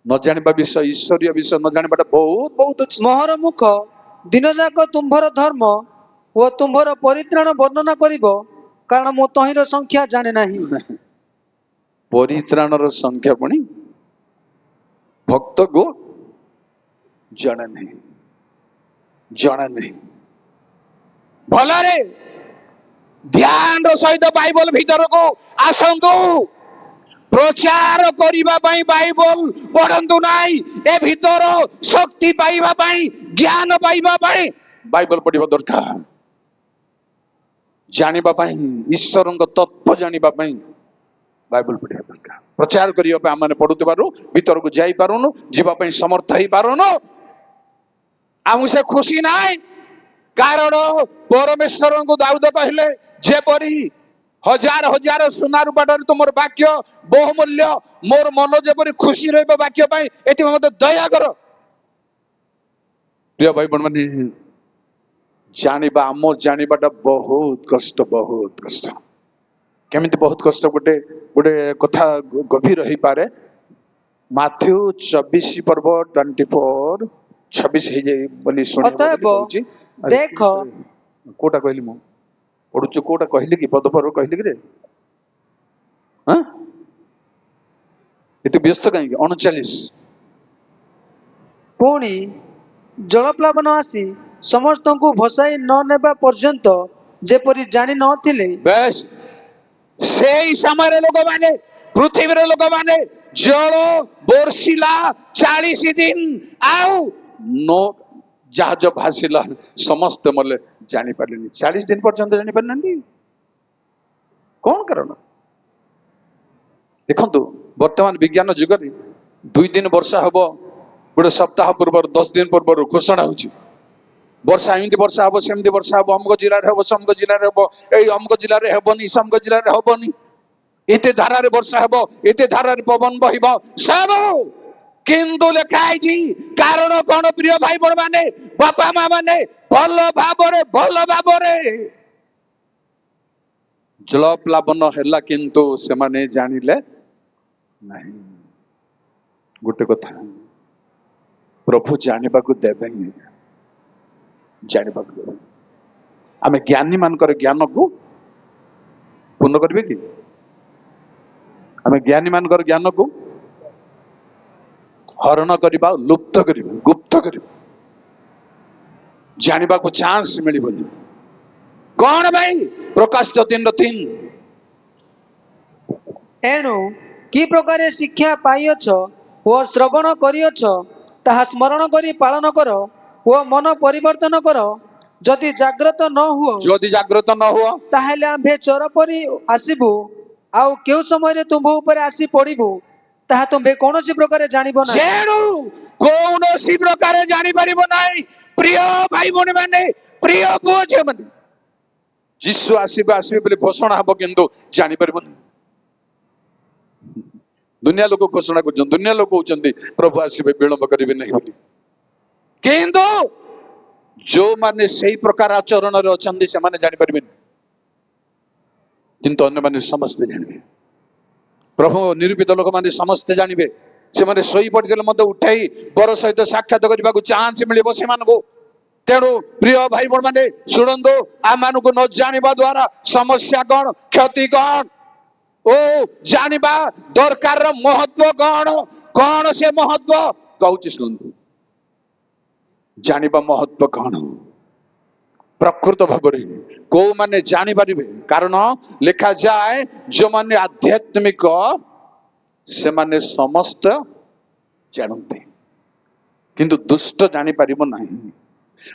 Speaker 1: ନ ଜାଣିବା ବିଷୟ, ଈଶ୍ୱରୀୟ ବିଷୟ ନ ଜାଣିବାଟା ବହୁତ ବହୁତ ଅଛି।
Speaker 3: ମୋହର ମୁଖ ଦିନ ଯାକ ତୁମ୍ଭର ଧର୍ମ ଓ ତୁମ୍ଭର ପରିତ୍ରାଣ ବର୍ଣ୍ଣନା କରିବ, କାରଣ ମୁଁ ତହିଁର ସଂଖ୍ୟା ଜାଣେ ନାହିଁ।
Speaker 1: ପରିତ୍ରାଣର ସଂଖ୍ୟା ପୁଣି ଭକ୍ତକୁ ଜଣା ନାହିଁ, ଜଣା ନାହିଁ। ଭଲରେ ଧ୍ୟାନର ସହିତ ବାଇବଲ ଭିତରକୁ ଆସନ୍ତୁ। ପ୍ରଚାର କରିବା ପାଇଁ ବାଇବଲ ପଢନ୍ତୁ ନାହିଁ, ଏ ଭିତର ଶକ୍ତି ପାଇବା ପାଇଁ, ଜ୍ଞାନ ପାଇବା ପାଇଁ ବାଇବଲ ପଢିବା ଦରକାର। ଜାଣିବା ପାଇଁ, ଈଶ୍ୱରଙ୍କ ତତ୍ତ୍ୱ ଜାଣିବା ପାଇଁ ବାଇବଲ ପଢିବା ଦରକାର। ପ୍ରଚାର କରିବା ପାଇଁ ଆମେ ପଢୁଥିବାରୁ ଭିତରକୁ ଯାଇପାରୁନୁ, ଯିବା ପାଇଁ ସମର୍ଥ ହେଇପାରୁନୁ। ଆମକୁ ସେ ଖୁସି ନାହିଁ, କାରଣ ପରମେଶ୍ୱରଙ୍କୁ ଦାଉଦ କହିଲେ, ଯେପରି ହଜାର ହଜାର ସୁନା ରୂପାଠାରୁ ତୁମର ବାକ୍ୟ ବହୁମୂଲ୍ୟ, ମୋର ମନ ଯେପରି ଖୁସି ରହିବ ବାକ୍ୟ ପାଇଁ, ଏଠି ମତେ ଦୟା କର। ପ୍ରିୟ ଭାଇ ବଣ ମାନେ, ଜାଣିବା, ଆମ ଜାଣିବାଟା ବହୁତ କଷ୍ଟ, ବହୁତ କଷ୍ଟ। କେମିତି ବହୁତ କଷ୍ଟ? ଗୋଟେ ଗୋଟେ କଥା ଗଭୀର ହେଇପାରେ। ମାଥ୍ୟୁ 24:24 ହେଇଯାଇ ବୋଲି
Speaker 3: ଅତଏବ ଦେଖ,
Speaker 1: କୋଉଟା କହିଲି ମୁଁ? ପଢୁଛୁ କୋଉଟା କହିଲି କି? ପଦପର୍ବ କହିଲି କି ରେ? ଏତେ ବ୍ୟସ୍ତ କାହିଁକି? 39
Speaker 3: ପୁଣି ଜଳପ୍ଲାବନ ଆସି ସମସ୍ତଙ୍କୁ ଭସାଇ ନ ନେବା ପର୍ଯ୍ୟନ୍ତ ଯେପରି ଜାଣି ନଥିଲେ,
Speaker 1: ବେଶ ସେଇ ସମୟରେ ଲୋକମାନେ, ପୃଥିବୀର ଲୋକମାନେ, ଜଳ ବର୍ଷିଲା 40 ଦିନ, ଆଉ ଜାହାଜ ଭାସିଲା, ସମସ୍ତେ ମଲେ, ଜାଣିପାରିଲେନି। 40 ଦିନ ପର୍ଯ୍ୟନ୍ତ ଜାଣିପାରିନାହାନ୍ତି। କଣ କାରଣ? ଦେଖନ୍ତୁ, ବର୍ତ୍ତମାନ ବିଜ୍ଞାନ ଯୁଗରେ 2 ଦିନ ବର୍ଷା ହବ, ଗୋଟେ ସପ୍ତାହ ପୂର୍ବରୁ, 10 ଦିନ ପୂର୍ବରୁ ଘୋଷଣା ହଉଛି ବର୍ଷା, ଏମିତି ବର୍ଷା ହବ, ସେମିତି ବର୍ଷା ହବ, ଅମୁକ ଜିଲ୍ଲାରେ ହବ, ସମୁକ ଜିଲ୍ଲାରେ ହବ, ଏଇ ଅମୁକ ଜିଲ୍ଲାରେ ହବନି, ସମୁକ ଜିଲ୍ଲାରେ ହବନି, ଏତେ ଧାରାରେ ବର୍ଷା ହବ, ଏତେ ଧାରାରେ ପବନ ବହିବ, ସବୁ କିନ୍ତୁ ଲେଖା ହେଇଛି। କାରଣ କଣ ପ୍ରିୟ ଭାଇ ବଣ ମାନେ, ବାପା ମା ମାନେ ଭଲ ଭାବରେ ଜଳ ପ୍ଲାବନ ହେଲା, କିନ୍ତୁ ସେମାନେ ଜାଣିଲେ ନାହିଁ। ଗୋଟେ କଥା, ପ୍ରଭୁ ଜାଣିବାକୁ ଦେବେନି, ଜାଣିବାକୁ ଦେବେନି। ଆମେ ଜ୍ଞାନୀ ମାନଙ୍କର ଜ୍ଞାନକୁ ପୂର୍ଣ୍ଣ କରିବେ କି? ଆମେ ଜ୍ଞାନୀ ମାନଙ୍କର ଜ୍ଞାନକୁ ହରଣ କରିବା, ଲୁପ୍ତ କରିବା, ଗୁପ୍ତ କରିବା, ଜାଣିବାକୁ ଚାନ୍ସ ମିଳିବନି। କଣ ଭାଇ? ପ୍ରକାଶ 3:3
Speaker 3: ଏଣୁ କି ପ୍ରକାର ଶିକ୍ଷା ପାଇଅଛ ଓ ଶ୍ରବଣ କରିଅଛ, ତାହା ସ୍ମରଣ କରି ପାଳନ କର ଓ ମନ ପରିବର୍ତ୍ତନ କର। ଯଦି ଜାଗ୍ରତ ନ ହୁଅ, ତାହେଲେ ଆମ୍ଭେ ଚୋର ପରି ଆସିବୁ, ଆଉ କେଉଁ ସମୟରେ ତୁମ୍ଭ ଉପରେ ଆସି ପଡିବୁ, ତାହା ତୁମ୍ଭେ କୌଣସି ପ୍ରକାରେ ଜାଣିବ ନାହିଁ।
Speaker 1: କୌଣସି ପ୍ରକାର ଜାଣିପାରିବ ନାହିଁ। ପ୍ରିୟ ଭାଇ ଭଉଣୀ ମାନେ, ପ୍ରିୟ ପୁଅ ଝିଅ ମାନେ, ଯୀଶୁ ଆସିବେ ଆସିବେ ବୋଲି ଘୋଷଣା ହବ କିନ୍ତୁ ଜାଣିପାରିବନି। ଦୁନିଆ ଲୋକ ଘୋଷଣା କରୁଛନ୍ତି, ଦୁନିଆ ଲୋକ କହୁଛନ୍ତି ପ୍ରଭୁ ଆସିବେ ବିଳମ୍ବ କରିବେ ନାହିଁ ବୋଲି, କିନ୍ତୁ ଯୋଉମାନେ ସେଇ ପ୍ରକାର ଆଚରଣରେ ଅଛନ୍ତି ସେମାନେ ଜାଣିପାରିବେନି, କିନ୍ତୁ ଅନ୍ୟମାନେ ସମସ୍ତେ ଜାଣିବେ। ପ୍ରଭୁ ନିରୂପିତ ଲୋକମାନେ ସମସ୍ତେ ଜାଣିବେ। ସେମାନେ ଶୋଇ ପଡିଥିଲେ ମଧ୍ୟ ଉଠାଇ ବର ସହିତ ସାକ୍ଷାତ କରିବାକୁ ଚାନ୍ସ ମିଳିବ ସେମାନଙ୍କୁ। ତେଣୁ ପ୍ରିୟ ଭାଇ ଭଉଣୀ ମାନେ ଶୁଣନ୍ତୁ, ଆମମାନଙ୍କୁ ନ ଜାଣିବା ଦ୍ୱାରା ସମସ୍ୟା କଣ, କ୍ଷତି କଣ, ଓ ଜାଣିବା ଦରକାର ମହତ୍ଵ କଣ, କଣ ସେ ମହତ୍ଵ କହୁଛି ଶୁଣନ୍ତୁ। ଜାଣିବା ମହତ୍ଵ କଣ, ପ୍ରକୃତ ଭାବରେ କୋଉମାନେ ଜାଣିପାରିବେ? କାରଣ ଲେଖାଯାଏ ଯୋଉମାନେ ଆଧ୍ୟାତ୍ମିକ ସେମାନେ ସମସ୍ତ ଜାଣନ୍ତି, କିନ୍ତୁ ଦୁଷ୍ଟ ଜାଣିପାରିବ ନାହିଁ।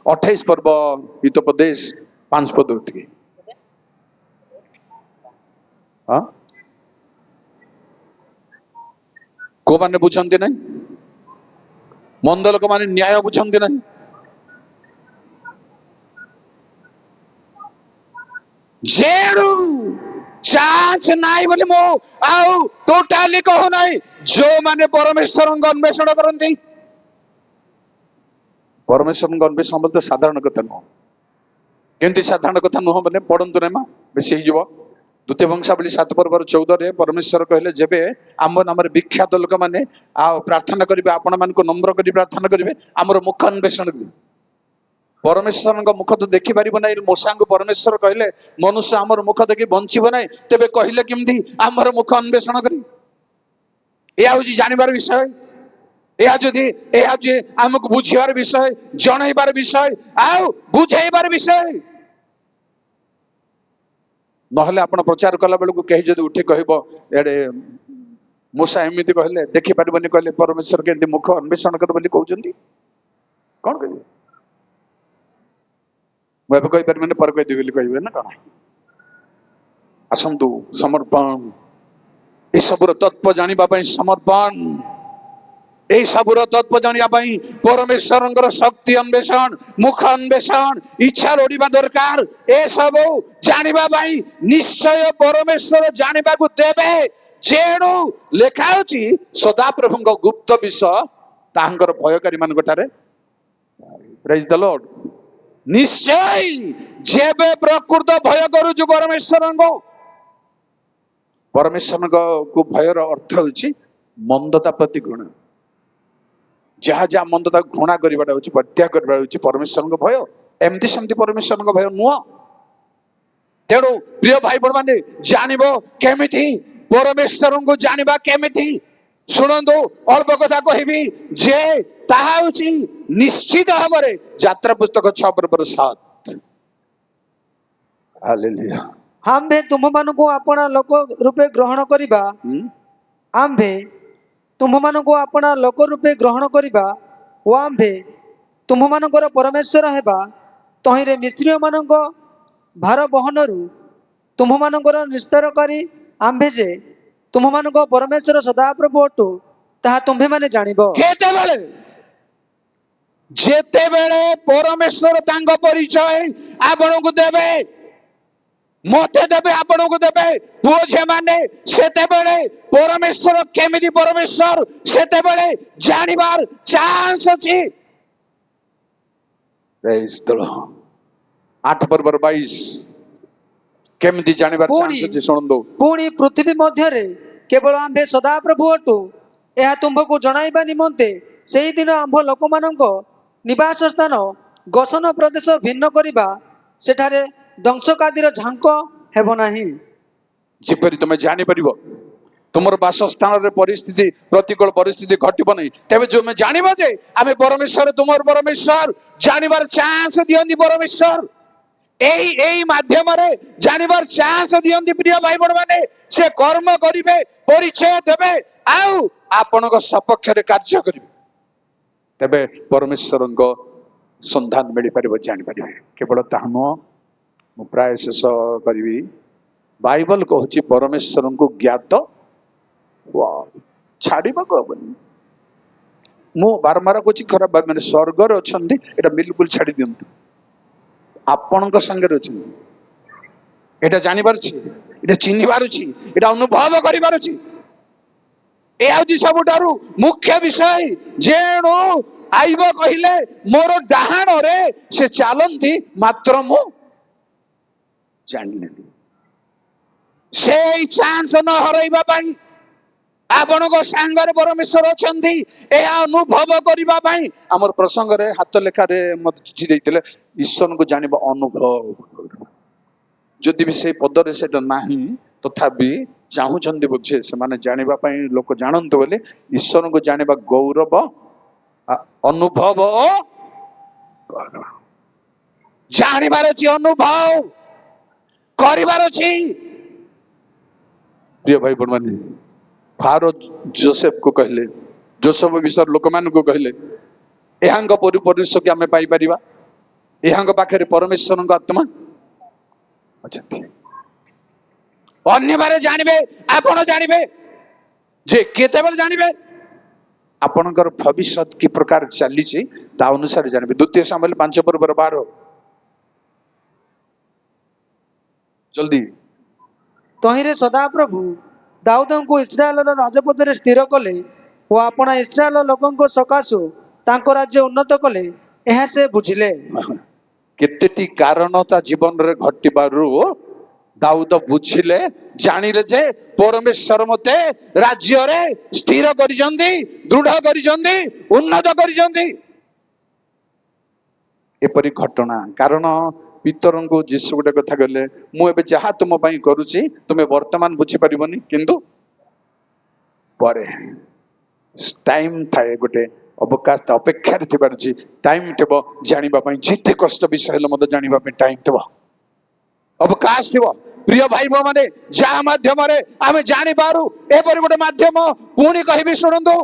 Speaker 1: 28 ପର୍ବ ହିତୋପଦେଶ 5 ପଦ ଟିକେ। କୋଉମାନେ ବୁଝନ୍ତି ନାହିଁ? ମନ୍ଦ ଲୋକମାନେ ନ୍ୟାୟ ବୁଝନ୍ତି ନାହିଁ। ଯେଣୁ ଚାନ୍ସ ନାହିଁ ବୋଲି ମୁଁ ଆଉ ଟୋଟାଲି କହୁନାହିଁ। ଯୋଉମାନେ ପରମେଶ୍ୱରଙ୍କ ଅନ୍ୱେଷଣ କରନ୍ତି, ପରମେଶ୍ୱରଙ୍କ ଅନ୍ୱେଷଣ ବୋଧେ ସାଧାରଣ କଥା ନୁହଁ। କେମିତି ସାଧାରଣ କଥା ନୁହଁ ମାନେ ପଢନ୍ତୁ ନାହିଁ ମା, ବେଶୀ ହେଇଯିବ। ଦ୍ୱିତୀୟ ବଂଶାବଳୀ 7 ପର୍ବର 14 ପରମେଶ୍ୱର କହିଲେ, ଯେବେ ଆମ ନାମରେ ବିଖ୍ୟାତ ଲୋକମାନେ ଆଉ ପ୍ରାର୍ଥନା କରିବେ, ଆପଣ ମାନଙ୍କୁ ନମ୍ର କରି ପ୍ରାର୍ଥନା କରିବେ, ଆମର ମୁଖ ଅନ୍ୱେଷଣ କରିବେ। ପରମେଶ୍ୱରଙ୍କ ମୁଖ ତ ଦେଖିପାରିବ ନାହିଁ। ମୂଷାଙ୍କୁ ପରମେଶ୍ୱର କହିଲେ, ମନୁଷ୍ୟ ଆମର ମୁଖ ଦେଖି ବଞ୍ଚିବ ନାହିଁ, ତେବେ କହିଲେ କେମିତି ଆମର ମୁଖ ଅନ୍ୱେଷଣ କରିବେ? ଏହା ହଉଛି ଜାଣିବାର ବିଷୟ। ଏହା ହଉଛି ଆମକୁ ବୁଝିବାର ବିଷୟ, ଜଣେଇବାର ବିଷୟ, ଆଉ ବୁଝେଇବାର ବିଷୟ। ନହେଲେ ଆପଣ ପ୍ରଚାର କଲା ବେଳକୁ କେହି ଯଦି ଉଠି କହିବ ଏଡେ ମୂଷା ଏମିତି କହିଲେ ଦେଖିପାରିବନି, କହିଲେ ପରମେଶ୍ୱର କେମିତି ମୁଖ ଅନ୍ୱେଷଣ କର ବୋଲି କହୁଛନ୍ତି, କଣ କହିବେ? ମୁଁ ଏବେ କହିପାରିବିନି, ପରେ କହିଦେବି ବୋଲି କହିବେ ନା କଣ? ଆସନ୍ତୁ, ସମର୍ପଣ, ଏସବୁର ତତ୍ଵ ଜାଣିବା ପାଇଁ ସମର୍ପଣ, এই ସବୁର ତତ୍ଵ ଜାଣିବା ପାଇଁ ପରମେଶ୍ୱରଙ୍କର ଶକ୍ତି ଅନ୍ୱେଷଣ, ମୁଖ ଅନ୍ୱେଷଣ, ଇଚ୍ଛା ଲୋଡ଼ିବା ଦରକାର। ଏସବୁ ଜାଣିବା ପାଇଁ ନିଶ୍ଚୟ ପରମେଶ୍ୱର ଜାଣିବାକୁ ଦେବେ। ଯେଣୁ ଲେଖା ହେଉଛି ସଦାପ୍ରଭୁଙ୍କ ଗୁପ୍ତ ବିଷୟ ତାହାଙ୍କର ଭୟକାରୀ ମାନଙ୍କ ଠାରେ। ପ୍ରେଜ୍ ଦ ଲର୍ଡ। ନିଶ୍ଚୟ ଯେବେ ପ୍ରକୃତ ଭୟ କରୁଛୁ ପରମେଶ୍ୱରଙ୍କୁ, ପରମେଶ୍ୱରଙ୍କୁ ଭୟର ଅର୍ଥ ହେଉଛି ମନ୍ଦତା ପ୍ରତି ଘୃଣା। ଯାହା ଯାହା ମନ୍ଦ ତାକୁ ଘୃଣା କରିବାଟା ହଉଛି, ପରିତ୍ୟାଗ କରିବାଟା ହଉଛି ପରମେଶ୍ୱରଙ୍କ ଭୟ। ଏମିତି ସେମିତି ପରମେଶ୍ୱରଙ୍କ ଭୟ ନୁହଁ। ତେଣୁ ପ୍ରିୟ ଭାଇ ଭଉଣୀ ମାନେ, ଜାଣିବ କେମିତି ପରମେଶ୍ୱରଙ୍କୁ ଜାଣିବା କେମିତି? ଶୁଣନ୍ତୁ, ଅଳ୍ପ କଥା କହିବି ଯେ ତାହା ହଉଛି ନିଶ୍ଚିତ ଭାବରେ ଯାତ୍ରା ପୁସ୍ତକ 6 ପର୍ବର 7। ହାଲେଲୁୟା।
Speaker 3: ଆମ୍ଭେ ତୁମମାନଙ୍କୁ ଆପଣା ଲୋକ ରୂପେ ଗ୍ରହଣ କରିବା, ଆମ୍ଭେ ତୁମମାନଙ୍କୁ ଆପଣା ଲୋକ ରୂପେ ଗ୍ରହଣ କରିବା ଓ ଆମ୍ଭେ ତୁମମାନଙ୍କର ପରମେଶ୍ୱର ହେବା, ତହିଁରେ ମିସ୍ତ୍ରୀମାନଙ୍କ ଭାର ବହନରୁ ତୁମମାନଙ୍କର ନିସ୍ତାର କରି ଆମ୍ଭେ ଯେ ତୁମମାନଙ୍କ ପରମେଶ୍ୱର ସଦାପ୍ରଭୁ ଅଟୁ, ତାହା ତୁମ୍ଭେମାନେ ଜାଣିବ।
Speaker 1: କେତେବେଳେ? ଯେତେବେଳେ ପରମେଶ୍ୱର ତାଙ୍କ ପରିଚୟ ଆପଣଙ୍କୁ ଦେବେ, ମତେ ଦେବେ, ଆପଣଙ୍କୁ ଦେବେ, ପୁଅ ଝିଅ ମାନେ, ସେତେବେଳେ ପରମେଶ୍ୱର କେମିତି ପରମେଶ୍ୱର ସେତେବେଳେ ଜାଣିବାର ଚାନ୍ସ ଅଛି। 8 ପର୍ବର 22 କେମିତି ଜାଣିବାର ଚାନ୍ସ ଅଛି ଶୁଣନ୍ତୁ।
Speaker 3: ପୁଣି ପୃଥିବୀ ମଧ୍ୟରେ କେବଳ ଆମ୍ଭେ ସଦାପ୍ରଭୁ ଅଟୁ, ଏହା ତୁମ୍ଭକୁ ଜଣାଇବା ନିମନ୍ତେ ସେହିଦିନ ଆମ୍ଭ ଲୋକମାନଙ୍କ ନିବାସ ସ୍ଥାନ ଗୋସନ ପ୍ରଦେଶ ଭିନ୍ନ କରିବା, ସେଠାରେ ଦଂଶକାଦିର ଝାଙ୍କ ହେବ ନାହିଁ।
Speaker 1: ଯେପରି ତମେ ଜାଣିପାରିବ ତୁମର ବାସସ୍ଥାନରେ ପରିସ୍ଥିତି, ପ୍ରତିକୂଳ ପରିସ୍ଥିତି ଘଟିବ ନାହିଁ, ତେବେ ତୁମେ ଜାଣିବ ଯେ ଆମେ ପରମେଶ୍ୱର, ତୁମର ପରମେଶ୍ୱର ଜାଣିବାର ଚାନ୍ସ ଦିଅନ୍ତି ପରମେଶ୍ୱର। এই ମାଧ୍ୟମରେ ଜାଣିବାର ଚାନ୍ସ ଦିଅନ୍ତି ପ୍ରିୟ ଭାଇ ଭଉଣୀ ମାନେ। ସେ କର୍ମ କରିବେ, ପରିଚୟ ଦେବେ, ଆଉ ଆପଣଙ୍କ ସପକ୍ଷରେ କାର୍ଯ୍ୟ କରିବେ, ତେବେ ପରମେଶ୍ୱରଙ୍କ ସନ୍ଧାନ ମିଳିପାରିବ, ଜାଣିପାରିବେ। କେବଳ ତାହା ନୁହଁ, ମୁଁ ପ୍ରାୟ ଶେଷ କରିବି। ବାଇବଲ କହୁଛି ପରମେଶ୍ୱରଙ୍କୁ ଜ୍ଞାତ ଛାଡ଼ିବାକୁ ହବନି। ମୁଁ ବାରମ୍ବାର କହୁଛି ଖରାପ ଭାବିବେନି, ସ୍ୱର୍ଗରେ ଅଛନ୍ତି ଏଟା ବିଲକୁଲ ଛାଡି ଦିଅନ୍ତୁ। ଆପଣଙ୍କ ସାଙ୍ଗରେ ଅଛନ୍ତି, ଏଟା ଜାଣିପାରୁଛି, ଏଟା ଚିହ୍ନି ପାରୁଛି, ଏଟା ଅନୁଭବ କରିପାରୁଛି। ଏ ହଉଛି ସବୁଠାରୁ ମୁଖ୍ୟ ବିଷୟ। ଯେଣୁ ଆଇବ କହିଲେ ମୋର ଡାହାଣରେ ସେ ଚାଲନ୍ତି, ମାତ୍ର ମୁଁ ଜାଣିନେଲି। ସେଇ ଚାନ୍ସ ନ ହରାଇବା ପାଇଁ ଆପଣଙ୍କ ସାଙ୍ଗରେ ପରମେଶ୍ୱର ଅଛନ୍ତି, ଏହା ଅନୁଭବ କରିବା ପାଇଁ ଆମର ପ୍ରସଙ୍ଗରେ ହାତ ଲେଖାରେ ମତେ ଚିଠି ଦେଇଥିଲେ, ଈଶ୍ୱରଙ୍କୁ ଜାଣିବା ଅନୁଭବ କରିବା। ଯଦି ବି ସେଇ ପଦରେ ସେଟା ନାହିଁ, ତଥାପି ଚାହୁଁଛନ୍ତି ବୁଝେ ସେମାନେ ଜାଣିବା ପାଇଁ, ଲୋକ ଜାଣନ୍ତୁ ବୋଲି ଈଶ୍ୱରଙ୍କୁ ଜାଣିବା ଗୌରବ ଅନୁଭବ କର। ଜାଣିବାର ଅଛି, ଅନୁଭବ କରିବାର ଅଛି। ପ୍ରିୟ ଭାଇ ଭଉଣୀ ମାନେ, ଫାରୋ ଯୋସେଫ କୁ କହିଲେ, ଯୋସେଫ ବିଷୟରେ ଲୋକମାନଙ୍କୁ କହିଲେ, ଏହାଙ୍କ ପରିପରିଶୋଧି ଆମେ ପାଇପାରିବା, ଏହାଙ୍କ ପାଖରେ ପରମେଶ୍ୱରଙ୍କ ଆତ୍ମା ଅଛନ୍ତି। ଅନ୍ୟମାନେ ଜାଣିବେ, ଆପଣ ଜାଣିବେ, ଯେ କେତେବେଳେ ଜାଣିବେ ଆପଣଙ୍କର ଭବିଷ୍ୟତ କି ପ୍ରକାର ଚାଲିଛି ତା ଅନୁସାରେ ଜାଣିବେ। ଦ୍ୱିତୀୟ ସାମୁଏଲ 5:12। ଜଲ୍ଦି।
Speaker 3: ତହିଁରେ ସଦାପ୍ରଭୁ ଦାଉଦଙ୍କୁ ଇସ୍ରାଏଲର ରାଜପଦରେ ସ୍ଥିର କଲେ ଓ ଆପଣ ଇସ୍ରାଏଲ ଲୋକଙ୍କ ସକାଶୁ ତାଙ୍କ ରାଜ୍ୟ ଉନ୍ନତ କଲେ, ଏହା ସେ ବୁଝିଲେ।
Speaker 1: କେତେଟି କାରଣ ତା ଜୀବନରେ ଘଟିବାରୁ ଦାଉଦ ବୁଝିଲେ, ଜାଣିଲେ ଯେ ପରମେଶ୍ୱର ମତେ ରାଜ୍ୟରେ ସ୍ଥିର କରିଛନ୍ତି, ଦୃଢ କରିଛନ୍ତି, ଉନ୍ନତ କରିଛନ୍ତି। ଏପରି ଘଟଣା କାରଣ ପିତରଙ୍କୁ ଯୀଶୁ ଗୋଟେ କଥା କହିଲେ, ମୁଁ ଏବେ ଯାହା ତୁମ ପାଇଁ କରୁଛି ତୁମେ ବର୍ତ୍ତମାନ ବୁଝିପାରିବନି, କିନ୍ତୁ ପରେ ଟାଇମ ଥାଏ, ଗୋଟେ ଅବକାଶ ଅପେକ୍ଷାରେ ଥିବାର ଅଛି, ଟାଇମ ଥିବ ଜାଣିବା ପାଇଁ। ଯେତେ କଷ୍ଟ ବିଷୟ ହେଲେ ମଧ୍ୟ ଜାଣିବା ପାଇଁ ଟାଇମ ଥିବ, ଅବକାଶ ଥିବ। ପ୍ରିୟ ଭାଇ ମାନେ, ଯାହା ମାଧ୍ୟମରେ ଆମେ ଜାଣିପାରୁ, ଏପରି ଗୋଟେ ମାଧ୍ୟମ ପୁଣି କହିବି ଶୁଣନ୍ତୁ,